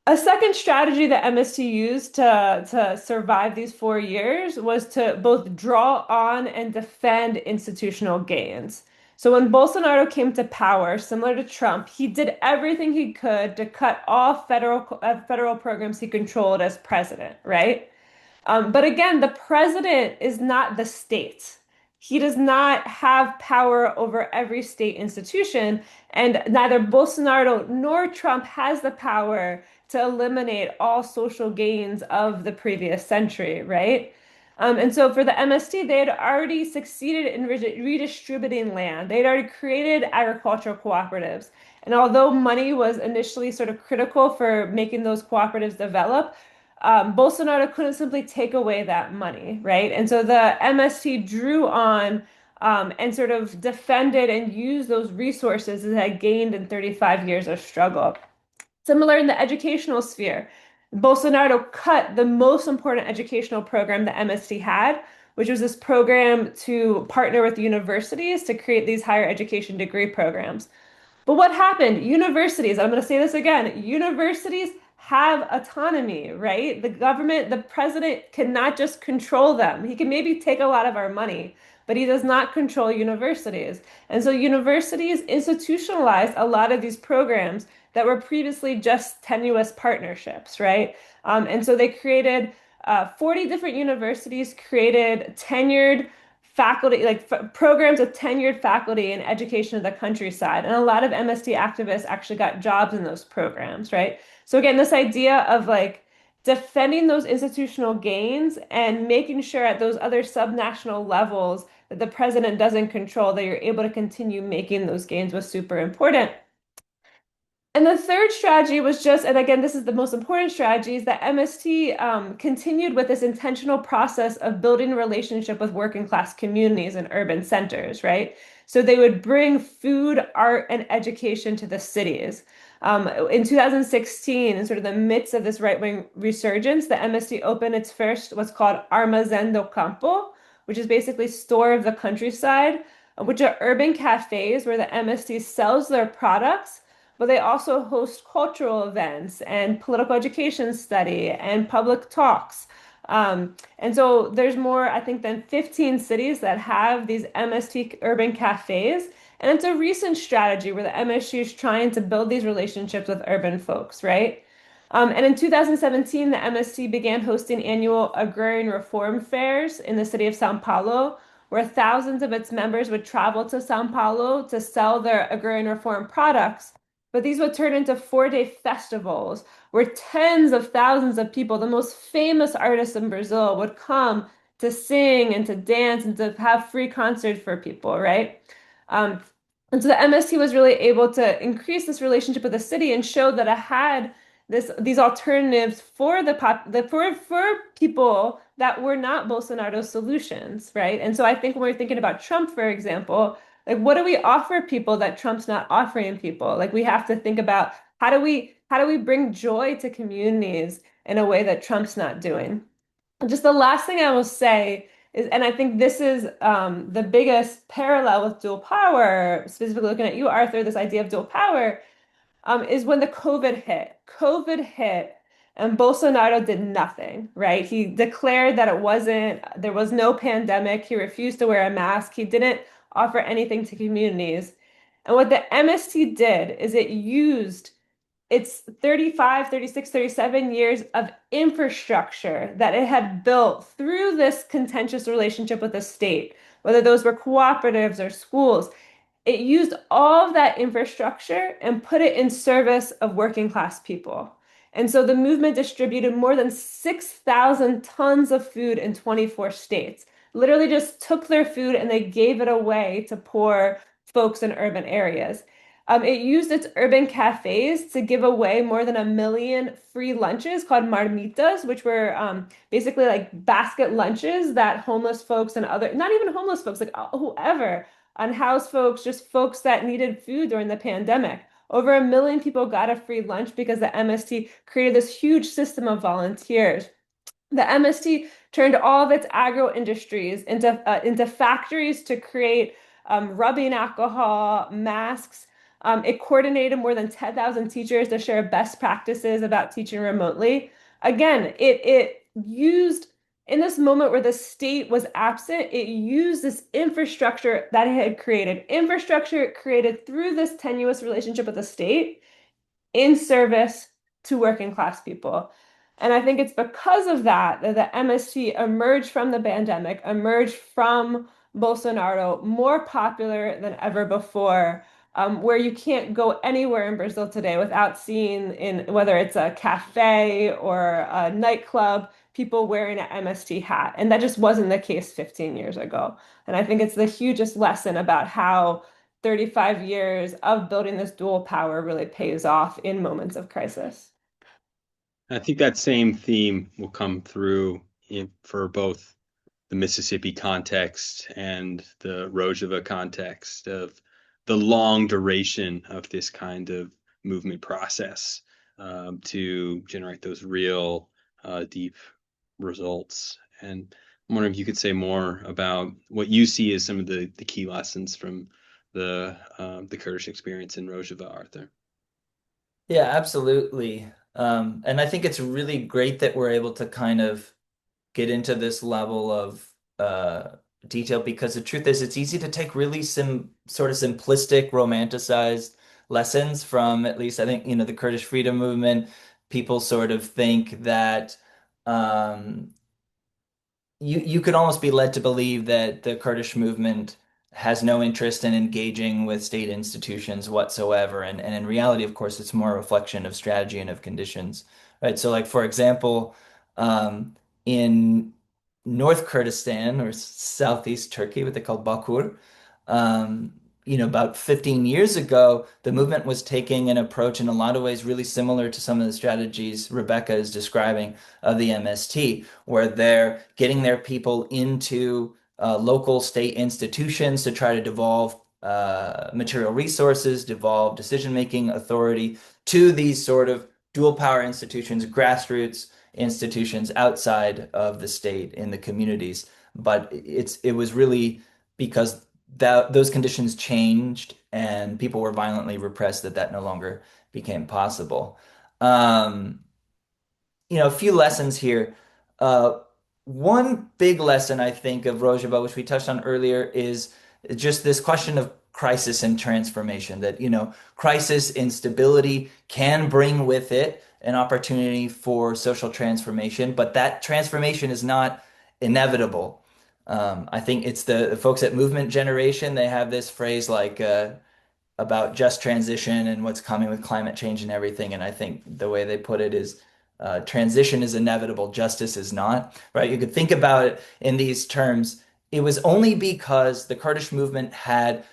a second strategy that MST used to survive these 4 years was to both draw on and defend institutional gains. So when Bolsonaro came to power, similar to Trump, he did everything he could to cut off federal programs he controlled as president, right? But again, the president is not the state. He does not have power over every state institution, and neither Bolsonaro nor Trump has the power to eliminate all social gains of the previous century, right? And so for the MST, they had already succeeded in redistributing land. They'd already created agricultural cooperatives. And although money was initially sort of critical for making those cooperatives develop, Bolsonaro couldn't simply take away that money, right? And so the MST drew on and sort of defended and used those resources that had gained in 35 years of struggle. Similar in the educational sphere, Bolsonaro cut the most important educational program the MST had, which was this program to partner with universities to create these higher education degree programs. But what happened? Universities, I'm going to say this again, universities have autonomy, right? The government, the president cannot just control them. He can maybe take a lot of our money, but he does not control universities. And so universities institutionalized a lot of these programs that were previously just tenuous partnerships, right? And so they created 40 different universities, created tenured faculty, like programs with tenured faculty in education of the countryside. And a lot of MST activists actually got jobs in those programs, right? So again, this idea of like defending those institutional gains and making sure at those other subnational levels that the president doesn't control, that you're able to continue making those gains was super important. And the third strategy was just, and again, this is the most important strategy, is that MST continued with this intentional process of building a relationship with working class communities and urban centers, right? So they would bring food, art, and education to the cities. In 2016, in sort of the midst of this right-wing resurgence, the MST opened its first, what's called Armazém do Campo, which is basically store of the countryside, which are urban cafes where the MST sells their products, but they also host cultural events and political education study and public talks. And so there's more, I think, than 15 cities that have these MST urban cafes. And it's a recent strategy where the MST is trying to build these relationships with urban folks, right? And in 2017, the MST began hosting annual agrarian reform fairs in the city of Sao Paulo, where thousands of its members would travel to Sao Paulo to sell their agrarian reform products. But these would turn into 4-day festivals where tens of thousands of people, the most famous artists in Brazil, would come to sing and to dance and to have free concerts for people, right? Um, and so the MST was really able to increase this relationship with the city and show that it had these alternatives for for people that were not Bolsonaro's solutions, right? And so I think when we're thinking about Trump, for example, like what do we offer people that Trump's not offering people? Like we have to think about how do we bring joy to communities in a way that Trump's not doing? And just the last thing I will say is, and I think this is the biggest parallel with dual power, specifically looking at you, Arthur, this idea of dual power is when the COVID hit. COVID hit, and Bolsonaro did nothing, right? He declared that there was no pandemic. He refused to wear a mask. He didn't offer anything to communities. And what the MST did is it used its 35, 36, 37 years of infrastructure that it had built through this contentious relationship with the state, whether those were cooperatives or schools. It used all of that infrastructure and put it in service of working class people. And so the movement distributed more than 6,000 tons of food in 24 states. Literally just took their food and they gave it away to poor folks in urban areas. It used its urban cafes to give away more than 1 million free lunches called marmitas, which were basically like basket lunches that homeless folks and other, not even homeless folks, like whoever, unhoused folks, just folks that needed food during the pandemic. Over 1 million people got a free lunch because the MST created this huge system of volunteers. The MST turned all of its agro industries into factories to create rubbing alcohol, masks. It coordinated more than 10,000 teachers to share best practices about teaching remotely. Again, it used, in this moment where the state was absent, it used this infrastructure that it had created, infrastructure created through this tenuous relationship with the state in service to working class people. And I think it's because of that that the MST emerged from the pandemic, emerged from Bolsonaro, more popular than ever before, where you can't go anywhere in Brazil today without seeing, in whether it's a cafe or a nightclub, people wearing an MST hat. And that just wasn't the case 15 years ago. And I think it's the hugest lesson about how 35 years of building this dual power really pays off in moments of crisis. I think that same theme will come through for both the Mississippi context and the Rojava context of the long duration of this kind of movement process to generate those real deep results. And I'm wondering if you could say more about what you see as some of the key lessons from the Kurdish experience in Rojava, Arthur. Yeah, absolutely. And I think it's really great that we're able to kind of get into this level of detail because the truth is it's easy to take really sort of simplistic, romanticized lessons from at least I think, the Kurdish freedom movement. People sort of think that um, you could almost be led to believe that the Kurdish movement has no interest in engaging with state institutions whatsoever. And in reality, of course, it's more a reflection of strategy and of conditions, right? So, like, for example, in North Kurdistan or southeast Turkey, what they call Bakur, um, about 15 years ago, the movement was taking an approach in a lot of ways really similar to some of the strategies Rebecca is describing of the MST, where they're getting their people into local state institutions to try to devolve material resources, devolve decision-making authority to these sort of dual power institutions, grassroots institutions outside of the state in the communities. But it was really because those conditions changed and people were violently repressed that no longer became possible. Um, a few lessons here. Uh, One big lesson I think of Rojava, which we touched on earlier, is just this question of crisis and transformation. That, crisis, instability can bring with it an opportunity for social transformation, but that transformation is not inevitable. I think it's the folks at Movement Generation, they have this phrase like about just transition and what's coming with climate change and everything. And I think the way they put it is transition is inevitable, justice is not, right? You could think about it in these terms. It was only because the Kurdish movement had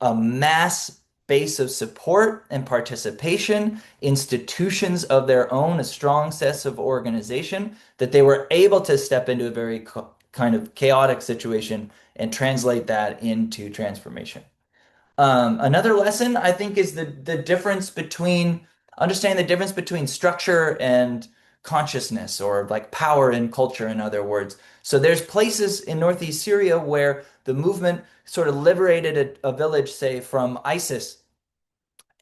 a mass base of support and participation, institutions of their own, a strong sense of organization, that they were able to step into a very kind of chaotic situation and translate that into transformation. Another lesson I think is the difference between understanding the difference between structure and consciousness, or like power and culture, in other words. So there's places in northeast Syria where the movement sort of liberated a village, say, from ISIS,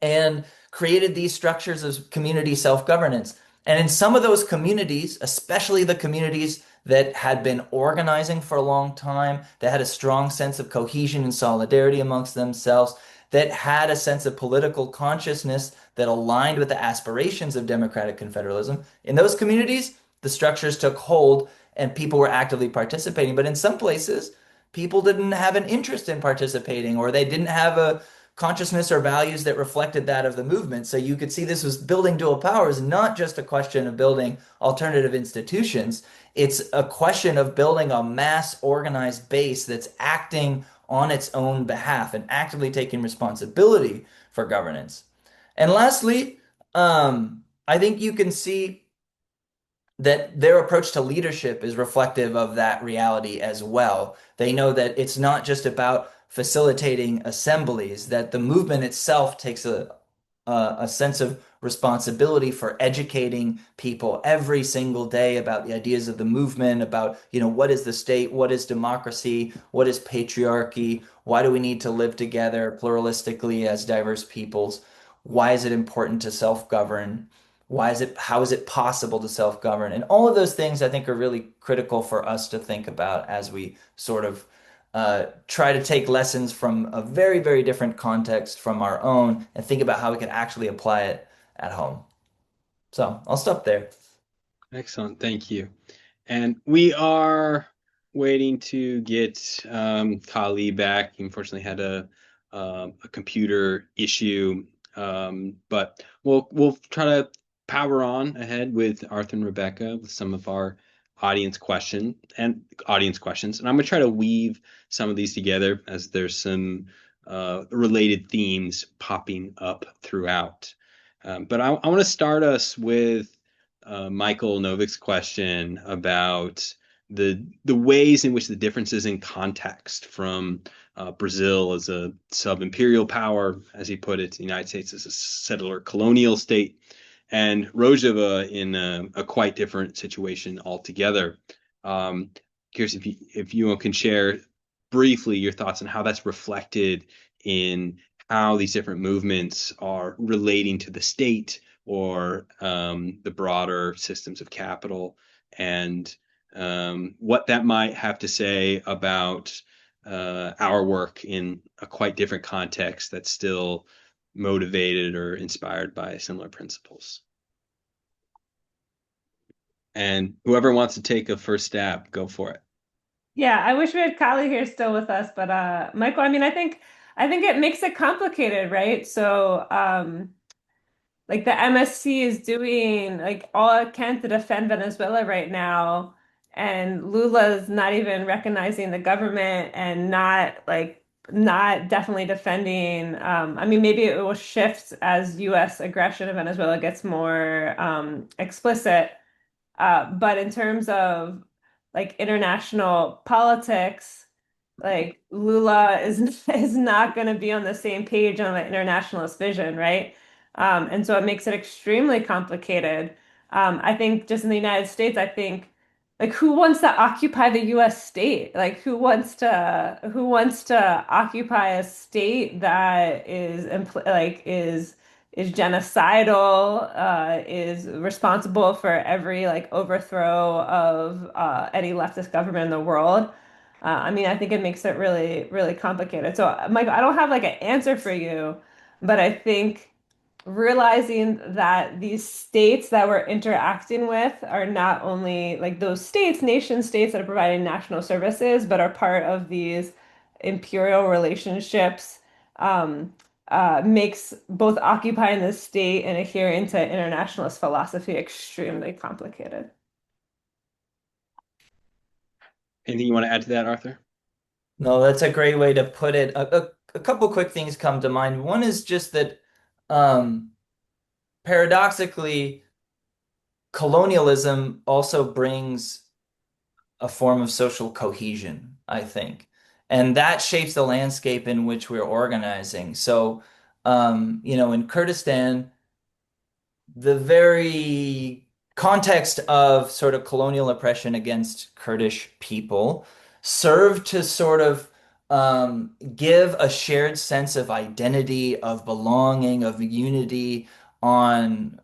and created these structures of community self-governance. And in some of those communities, especially the communities that had been organizing for a long time, that had a strong sense of cohesion and solidarity amongst themselves, that had a sense of political consciousness that aligned with the aspirations of democratic confederalism, in those communities, the structures took hold and people were actively participating. But in some places, people didn't have an interest in participating, or they didn't have a consciousness or values that reflected that of the movement. So you could see this was building dual powers, not just a question of building alternative institutions. It's a question of building a mass organized base that's acting on its own behalf and actively taking responsibility for governance. And lastly, I think you can see that their approach to leadership is reflective of that reality as well. They know that it's not just about facilitating assemblies, that the movement itself takes a sense of responsibility for educating people every single day about the ideas of the movement, about, what is the state, what is democracy, what is patriarchy, why do we need to live together pluralistically as diverse peoples, why is it important to self-govern, how is it possible to self-govern? And all of those things I think are really critical for us to think about as we sort of try to take lessons from a very, very different context from our own and think about how we can actually apply it at home. So I'll stop there. Excellent. Thank you. And we are waiting to get Kali back. He unfortunately had a computer issue, but we'll try to power on ahead with Arthur and Rebecca with some of our audience questions. And I'm gonna try to weave some of these together as there's some related themes popping up throughout. But I want to start us with Michael Novik's question about the ways in which the differences in context from Brazil as a sub-imperial power, as he put it, the United States as a settler colonial state, and Rojava in a quite different situation altogether. Curious if you can share briefly your thoughts on how that's reflected in how these different movements are relating to the state or the broader systems of capital, and what that might have to say about our work in a quite different context that's still motivated or inspired by similar principles. And whoever wants to take a first stab, go for it. Yeah, I wish we had Kali here still with us, but Michael, I mean, I think it makes it complicated, right? So, like the MSC is doing like all it can to defend Venezuela right now, and Lula's not even recognizing the government and not definitely defending. I mean, maybe it will shift as U.S. aggression in Venezuela gets more explicit. But in terms of like international politics, like Lula is is not going to be on the same page on the internationalist vision, right? And so it makes it extremely complicated. I think just in the United States, I think like who wants to occupy the U.S. state? Like who wants to occupy a state that is genocidal, is responsible for every like overthrow of any leftist government in the world. I mean, I think it makes it really, really complicated. So, Mike, I don't have like an answer for you, but I think realizing that these states that we're interacting with are not only like those states, nation states that are providing national services, but are part of these imperial relationships, um, makes both occupying the state and adhering to internationalist philosophy extremely complicated. Anything you want to add to that, Arthur? No, that's a great way to put it. A couple quick things come to mind. One is just that um, paradoxically, colonialism also brings a form of social cohesion, I think. And that shapes the landscape in which we're organizing. So, in Kurdistan, the very context of sort of colonial oppression against Kurdish people served to sort of give a shared sense of identity, of belonging, of unity on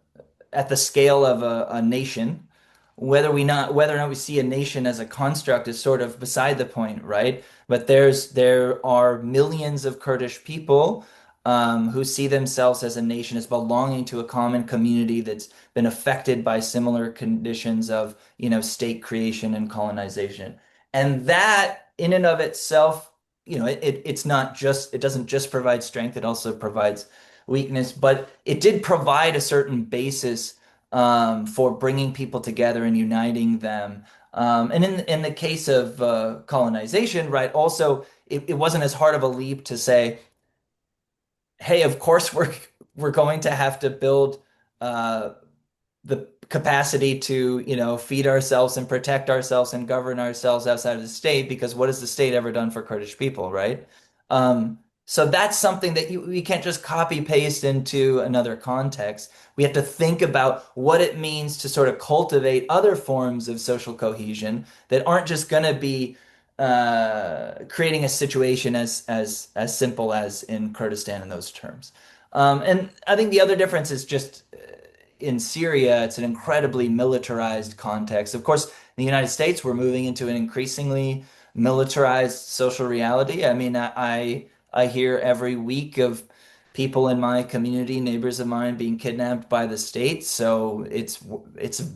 at the scale of a nation. Whether or not we see a nation as a construct is sort of beside the point, right? But there are millions of Kurdish people who see themselves as a nation, as belonging to a common community that's been affected by similar conditions of, state creation and colonization. And that in and of itself, it doesn't just provide strength, it also provides weakness, but it did provide a certain basis for bringing people together and uniting them. And in the case of colonization, right, also it wasn't as hard of a leap to say, hey, of course we're going to have to build uh, the capacity to, feed ourselves and protect ourselves and govern ourselves outside of the state, because what has the state ever done for Kurdish people, right? So that's something that we can't just copy paste into another context. We have to think about what it means to sort of cultivate other forms of social cohesion that aren't just going to be creating a situation as simple as in Kurdistan in those terms. And I think the other difference is just in Syria, it's an incredibly militarized context. Of course, in the United States, we're moving into an increasingly militarized social reality. I mean, I hear every week of people in my community, neighbors of mine, being kidnapped by the state. So it's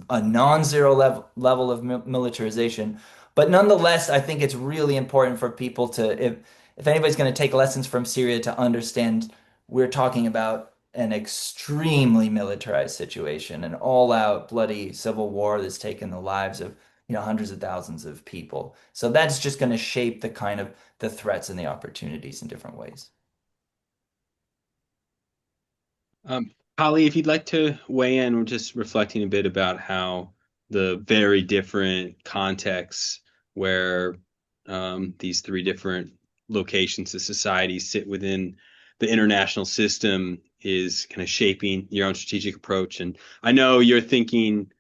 a non-zero level of militarization. But nonetheless, I think it's really important for people to, if anybody's going to take lessons from Syria, to understand we're talking about an extremely militarized situation, an all-out bloody civil war that's taken the lives of, hundreds of thousands of people. So that's just going to shape the kind of the threats and the opportunities in different ways. Holly, if you'd like to weigh in, we're just reflecting a bit about how the very different contexts where these three different locations of society sit within the international system is kind of shaping your own strategic approach. And I know your thinking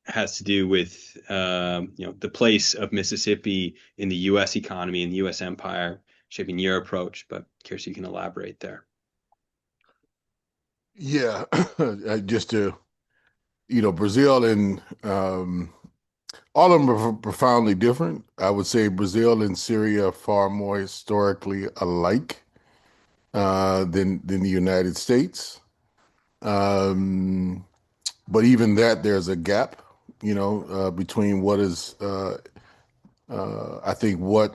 has to do with the place of Mississippi in the U.S. economy and the U.S. empire shaping your approach, but curious if you can elaborate there. Yeah, just to, Brazil and all of them are profoundly different. I would say Brazil and Syria are far more historically alike than the United States. Um, but even that, there's a gap, between what is, I think, what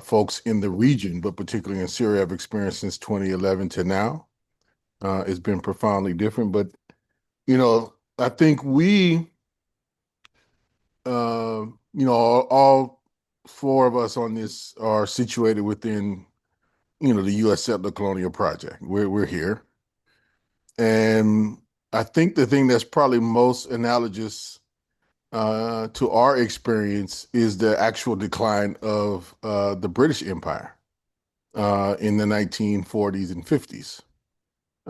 folks in the region, but particularly in Syria, have experienced since 2011 to now. It's been profoundly different. But, I think we, all four of us on this are situated within, the U.S. settler colonial project. We're here. And I think the thing that's probably most analogous to our experience is the actual decline of the British Empire in the 1940s and 50s.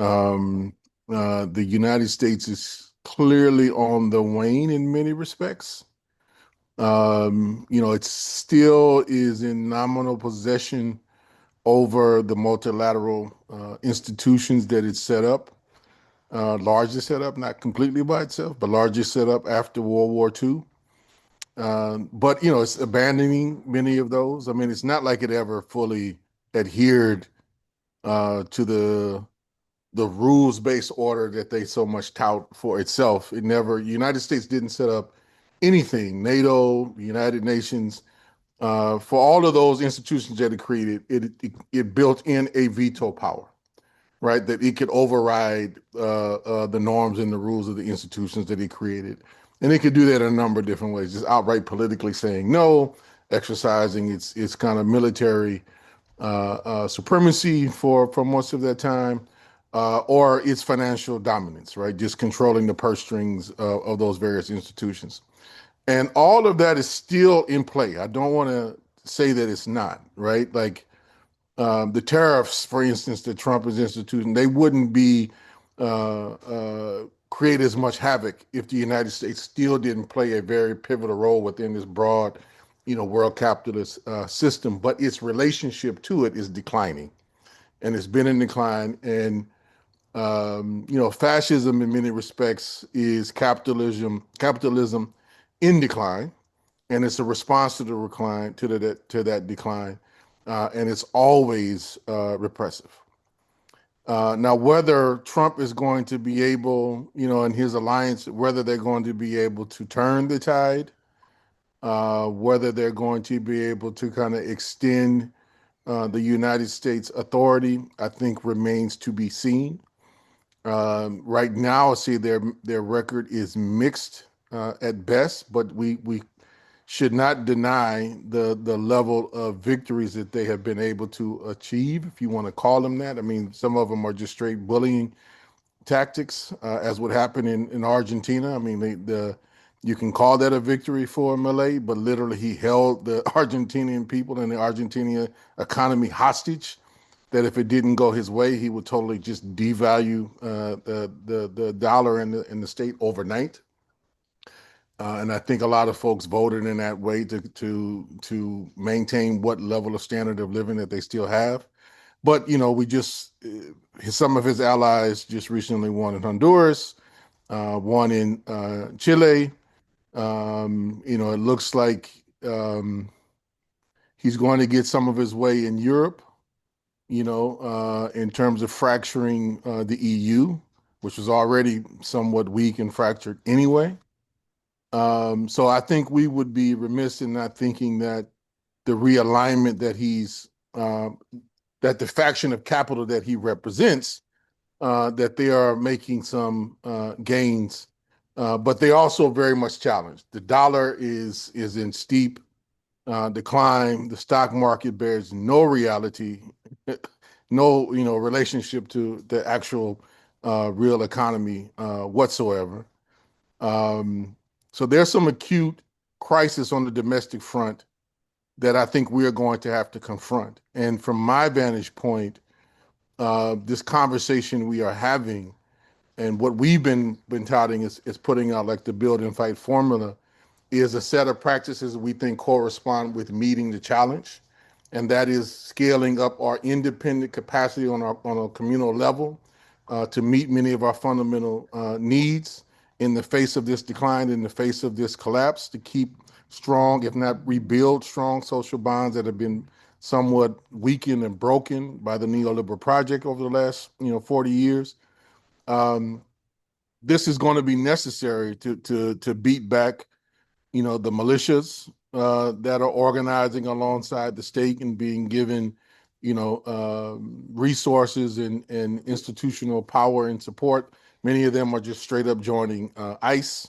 Um, the United States is clearly on the wane in many respects. It still is in nominal possession over the multilateral institutions that it set up, largely set up, not completely by itself, but largely set up after World War II. But it's abandoning many of those. I mean, it's not like it ever fully adhered to the the rules-based order that they so much tout for itself. It never, United States didn't set up anything, NATO, United Nations, for all of those institutions that it created, it built in a veto power, right? That it could override the norms and the rules of the institutions that it created. And it could do that in a number of different ways, just outright politically saying no, exercising its kind of military supremacy for most of that time, or its financial dominance, right? Just controlling the purse strings of those various institutions. And all of that is still in play. I don't want to say that it's not, right? Like the tariffs, for instance, that Trump is instituting, they wouldn't be create as much havoc if the United States still didn't play a very pivotal role within this broad, world capitalist system. But its relationship to it is declining, and it's been in decline. And fascism in many respects is capitalism in decline, and it's a response to the recline to that decline, and it's always repressive. Now, whether Trump is going to be able, in his alliance, whether they're going to be able to turn the tide, whether they're going to be able to kind of extend the United States authority, I think remains to be seen. Right now, I see their record is mixed at best, but we should not deny the level of victories that they have been able to achieve, if you want to call them that. I mean, some of them are just straight bullying tactics, as what happened in Argentina. I mean, you can call that a victory for Milei, but literally he held the Argentinian people and the Argentinian economy hostage. That if it didn't go his way, he would totally just devalue the dollar in the state overnight. And I think a lot of folks voted in that way to maintain what level of standard of living that they still have. But we just some of his allies just recently won in Honduras, won in Chile. It looks like he's going to get some of his way in Europe. In terms of fracturing the EU, which was already somewhat weak and fractured anyway. So I think we would be remiss in not thinking that the realignment that the faction of capital that he represents, that they are making some gains, but they also very much challenged. The dollar is in steep decline. The stock market bears no reality, no relationship to the actual real economy whatsoever. So there's some acute crisis on the domestic front that I think we are going to have to confront. And from my vantage point, this conversation we are having and what we've been touting is putting out like the build and fight formula is a set of practices we think correspond with meeting the challenge. And that is scaling up our independent capacity on a communal level to meet many of our fundamental needs in the face of this decline, in the face of this collapse, to keep strong, if not rebuild strong social bonds that have been somewhat weakened and broken by the neoliberal project over the last 40 years. This is going to be necessary to beat back the militias that are organizing alongside the state and being given resources and institutional power and support. Many of them are just straight up joining ICE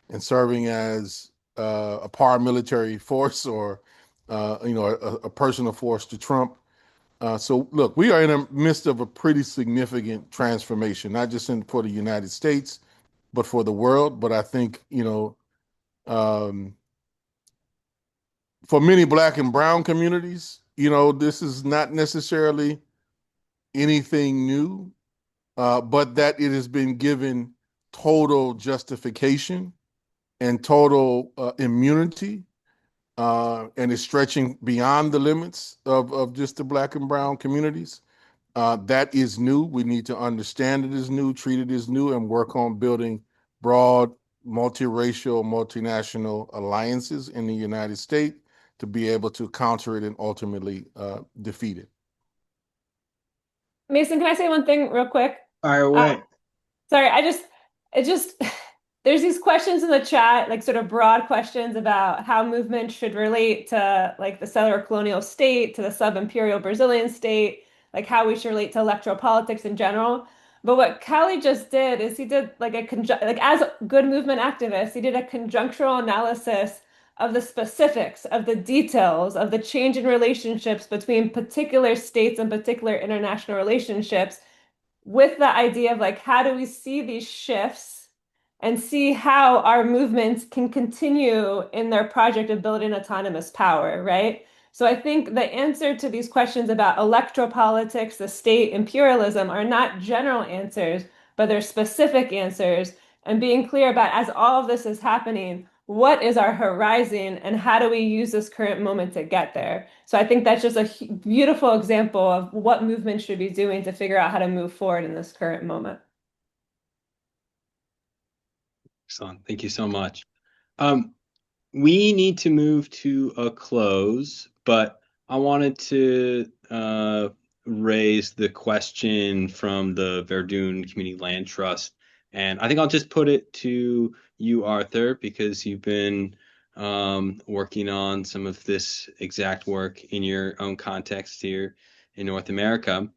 and serving as a paramilitary force or a personal force to Trump. So look, we are in the midst of a pretty significant transformation, not just for the United States, but for the world. But I think, um, for many Black and brown communities, this is not necessarily anything new, but that it has been given total justification and total immunity, and is stretching beyond the limits of just the Black and brown communities. That is new. We need to understand it is new, treat it as new, and work on building broad, multiracial, multinational alliances in the United States to be able to counter it and ultimately defeat it. Mason, can I say one thing real quick? Fire Uh, away. Sorry, it just, there's these questions in the chat, like sort of broad questions about how movements should relate to like the settler colonial state, to the sub-imperial Brazilian state, like how we should relate to electoral politics in general. But what Callie just did is he did like like as a good movement activist, he did a conjunctural analysis of the specifics, of the details, of the change in relationships between particular states and particular international relationships with the idea of like how do we see these shifts and see how our movements can continue in their project of building autonomous power, right? So I think the answer to these questions about electropolitics, the state, imperialism are not general answers, but they're specific answers. And being clear about as all of this is happening, what is our horizon and how do we use this current moment to get there? So I think that's just a beautiful example of what movement should be doing to figure out how to move forward in this current moment. Excellent. Thank you so much. Um, we need to move to a close, but I wanted to raise the question from the Verdun Community Land Trust. And I think I'll just put it to you, Arthur, because you've been working on some of this exact work in your own context here in North America.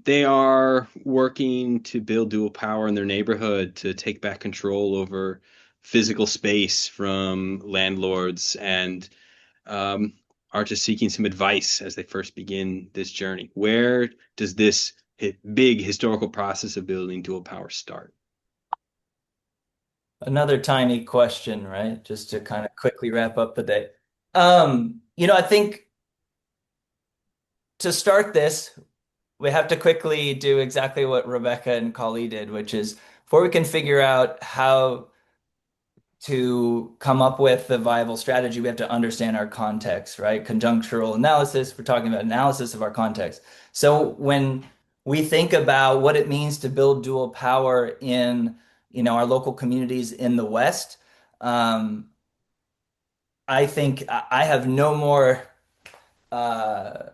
They are working to build dual power in their neighborhood to take back control over physical space from landlords and um, are just seeking some advice as they first begin this journey. Where does this big historical process of building dual power start? Another tiny question, right? Just to kind of quickly wrap up the day. I think to start this, we have to quickly do exactly what Rebecca and Kali did, which is before we can figure out how to come up with the viable strategy, we have to understand our context, right? Conjunctural analysis, we're talking about analysis of our context. So when we think about what it means to build dual power in, our local communities in the West, um, I think I have no more uh,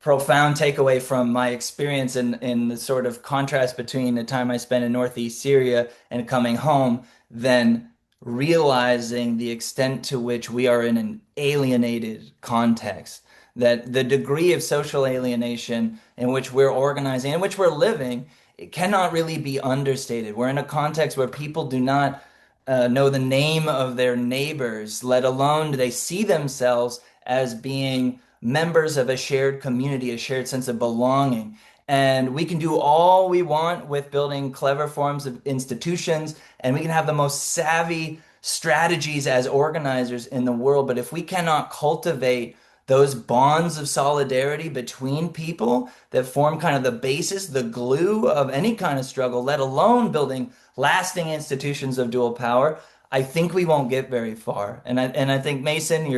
profound takeaway from my experience in the sort of contrast between the time I spent in Northeast Syria and coming home than realizing the extent to which we are in an alienated context. That the degree of social alienation in which we're organizing, in which we're living, it cannot really be understated. We're in a context where people do not know the name of their neighbors, let alone do they see themselves as being members of a shared community, a shared sense of belonging. And we can do all we want with building clever forms of institutions, and we can have the most savvy strategies as organizers in the world. But if we cannot cultivate those bonds of solidarity between people that form kind of the basis, the glue of any kind of struggle, let alone building lasting institutions of dual power, I think we won't get very far. And I think Mason,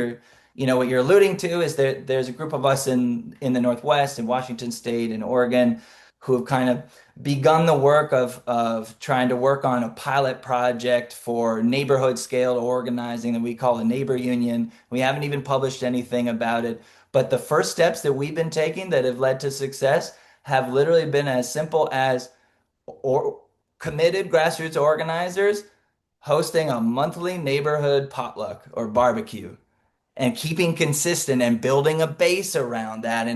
what you're alluding to is there's a group of us in the Northwest, in Washington State, in Oregon, who have kind of begun the work of trying to work on a pilot project for neighborhood scale organizing that we call a neighbor union. We haven't even published anything about it, but the first steps that we've been taking that have led to success have literally been as simple as or committed grassroots organizers hosting a monthly neighborhood potluck or barbecue and keeping consistent and building a base around that.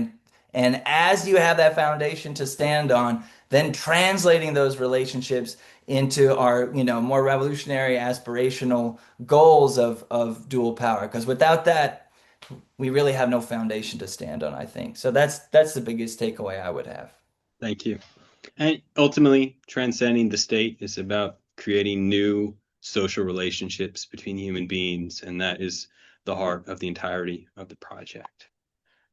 And as you have that foundation to stand on, then translating those relationships into our, more revolutionary aspirational goals of dual power. Because without that, we really have no foundation to stand on, I think. So that's the biggest takeaway I would have. Thank you. And ultimately, transcending the state is about creating new social relationships between human beings, and that is the heart of the entirety of the project.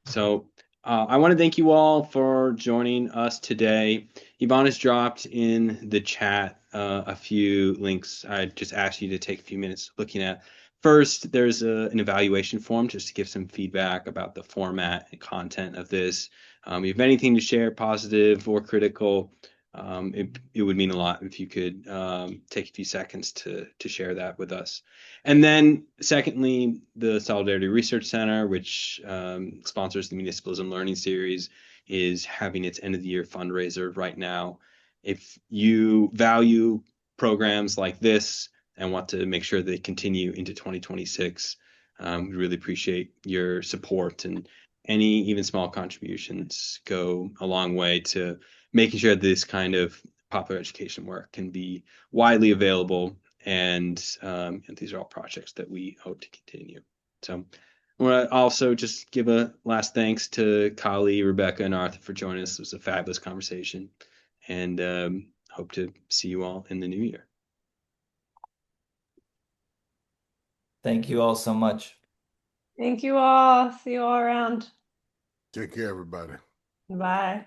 So I want to thank you all for joining us today. Yvonne has dropped in the chat a few links. I just asked you to take a few minutes looking at. First, there's an evaluation form just to give some feedback about the format and content of this. If you have anything to share, positive or critical, it would mean a lot if you could take a few seconds to share that with us. And then, secondly, the Solidarity Research Center, which sponsors the Municipalism Learning Series, is having its end of the year fundraiser right now. If you value programs like this and want to make sure they continue into 2026, we really appreciate your support, and any even small contributions go a long way to making sure this kind of popular education work can be widely available. And these are all projects that we hope to continue. So I want to also just give a last thanks to Kali, Rebecca, and Arthur for joining us. It was a fabulous conversation, and hope to see you all in the new year. Thank you all so much. Thank you all. See you all around. Take care, everybody. Bye.